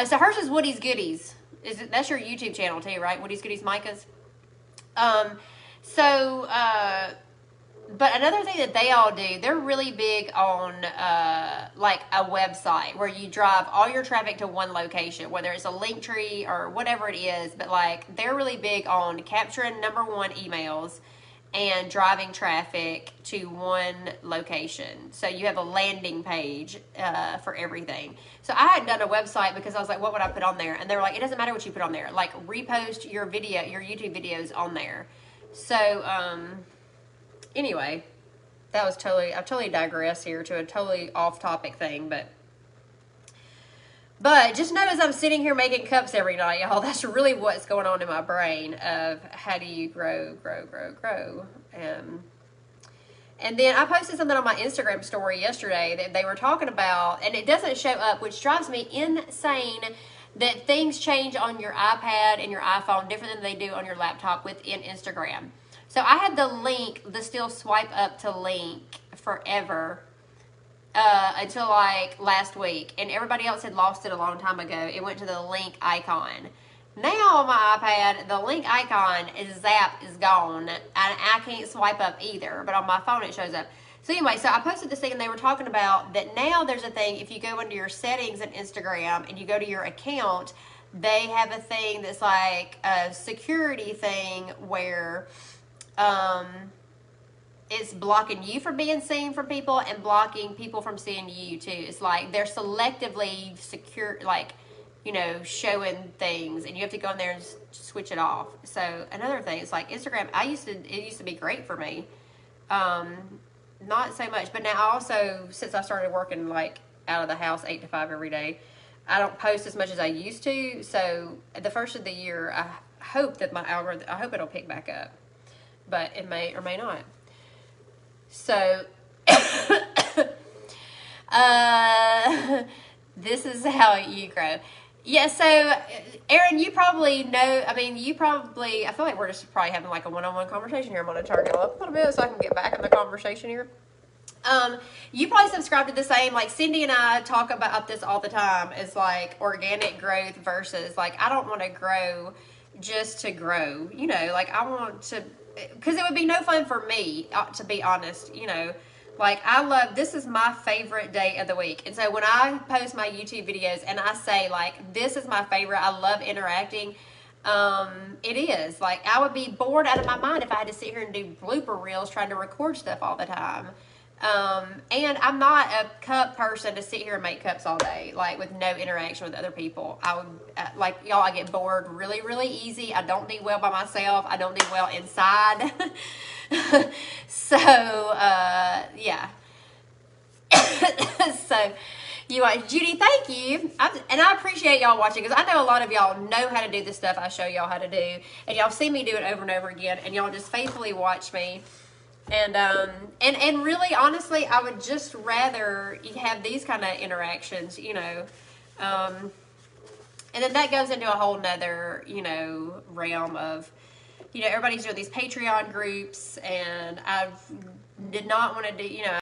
so hers is Woody's Goodies. That's your YouTube channel too, right? Woody's Goodies Micah's. But another thing that they all do, they're really big on like a website where you drive all your traffic to one location, whether it's a link tree or whatever it is. But like they're really big on capturing number one emails and driving traffic to one location. So you have a landing page for everything. So I hadn't done a website because I was like, what would I put on there? And they were like, it doesn't matter what you put on there. Like repost your video, your YouTube videos on there. So anyway, that was I totally digress here to a totally off topic thing, but just know as I'm sitting here making cups every night, y'all, that's really what's going on in my brain of how do you grow. And then I posted something on my Instagram story yesterday that they were talking about, and it doesn't show up, which drives me insane, that things change on your iPad and your iPhone different than they do on your laptop within Instagram. So I had the link, the still swipe up to link forever until like last week, and everybody else had lost it a long time ago. It went to the link icon. Now on my iPad, the link icon is gone, and I can't swipe up either, but on my phone it shows up. So anyway, so I posted this thing, and they were talking about that now there's a thing, if you go into your settings in Instagram and you go to your account, they have a thing that's like a security thing where it's blocking you from being seen from people and blocking people from seeing you too. It's like they're selectively secure, like, you know, showing things, and you have to go in there and switch it off. So another thing, it's like Instagram, it used to be great for me. Not so much, but now also, since I started working like out of the house 8 to 5 every day, I don't post as much as I used to. So at the first of the year, I hope that my algorithm, I hope it'll pick back up, but it may or may not. So, this is how you grow. Yeah, so, Erin, you probably know, I feel like we're just probably having like a one-on-one conversation here. I'm going to turn y'all up a little bit so I can get back in the conversation here. You probably subscribe to the same, like Cindy and I talk about this all the time. It's like organic growth versus like, I don't want to grow just to grow, you know, like I want to, because it would be no fun for me, to be honest, you know, like this is my favorite day of the week. And so when I post my YouTube videos and I say like, this is my favorite, I love interacting, it is like, I would be bored out of my mind if I had to sit here and do blooper reels trying to record stuff all the time. And I'm not a cup person to sit here and make cups all day, like with no interaction with other people. I would, like y'all, I get bored really, really easy. I don't do well by myself. I don't do well inside. So, yeah. So, Judy, thank you. And I appreciate y'all watching, because I know a lot of y'all know how to do this stuff I show y'all how to do, and y'all see me do it over and over again, and y'all just faithfully watch me. And really, honestly, I would just rather you have these kind of interactions, you know, and then that goes into a whole nother, you know, realm of, you know, everybody's doing these Patreon groups, and I did not want to do, you know,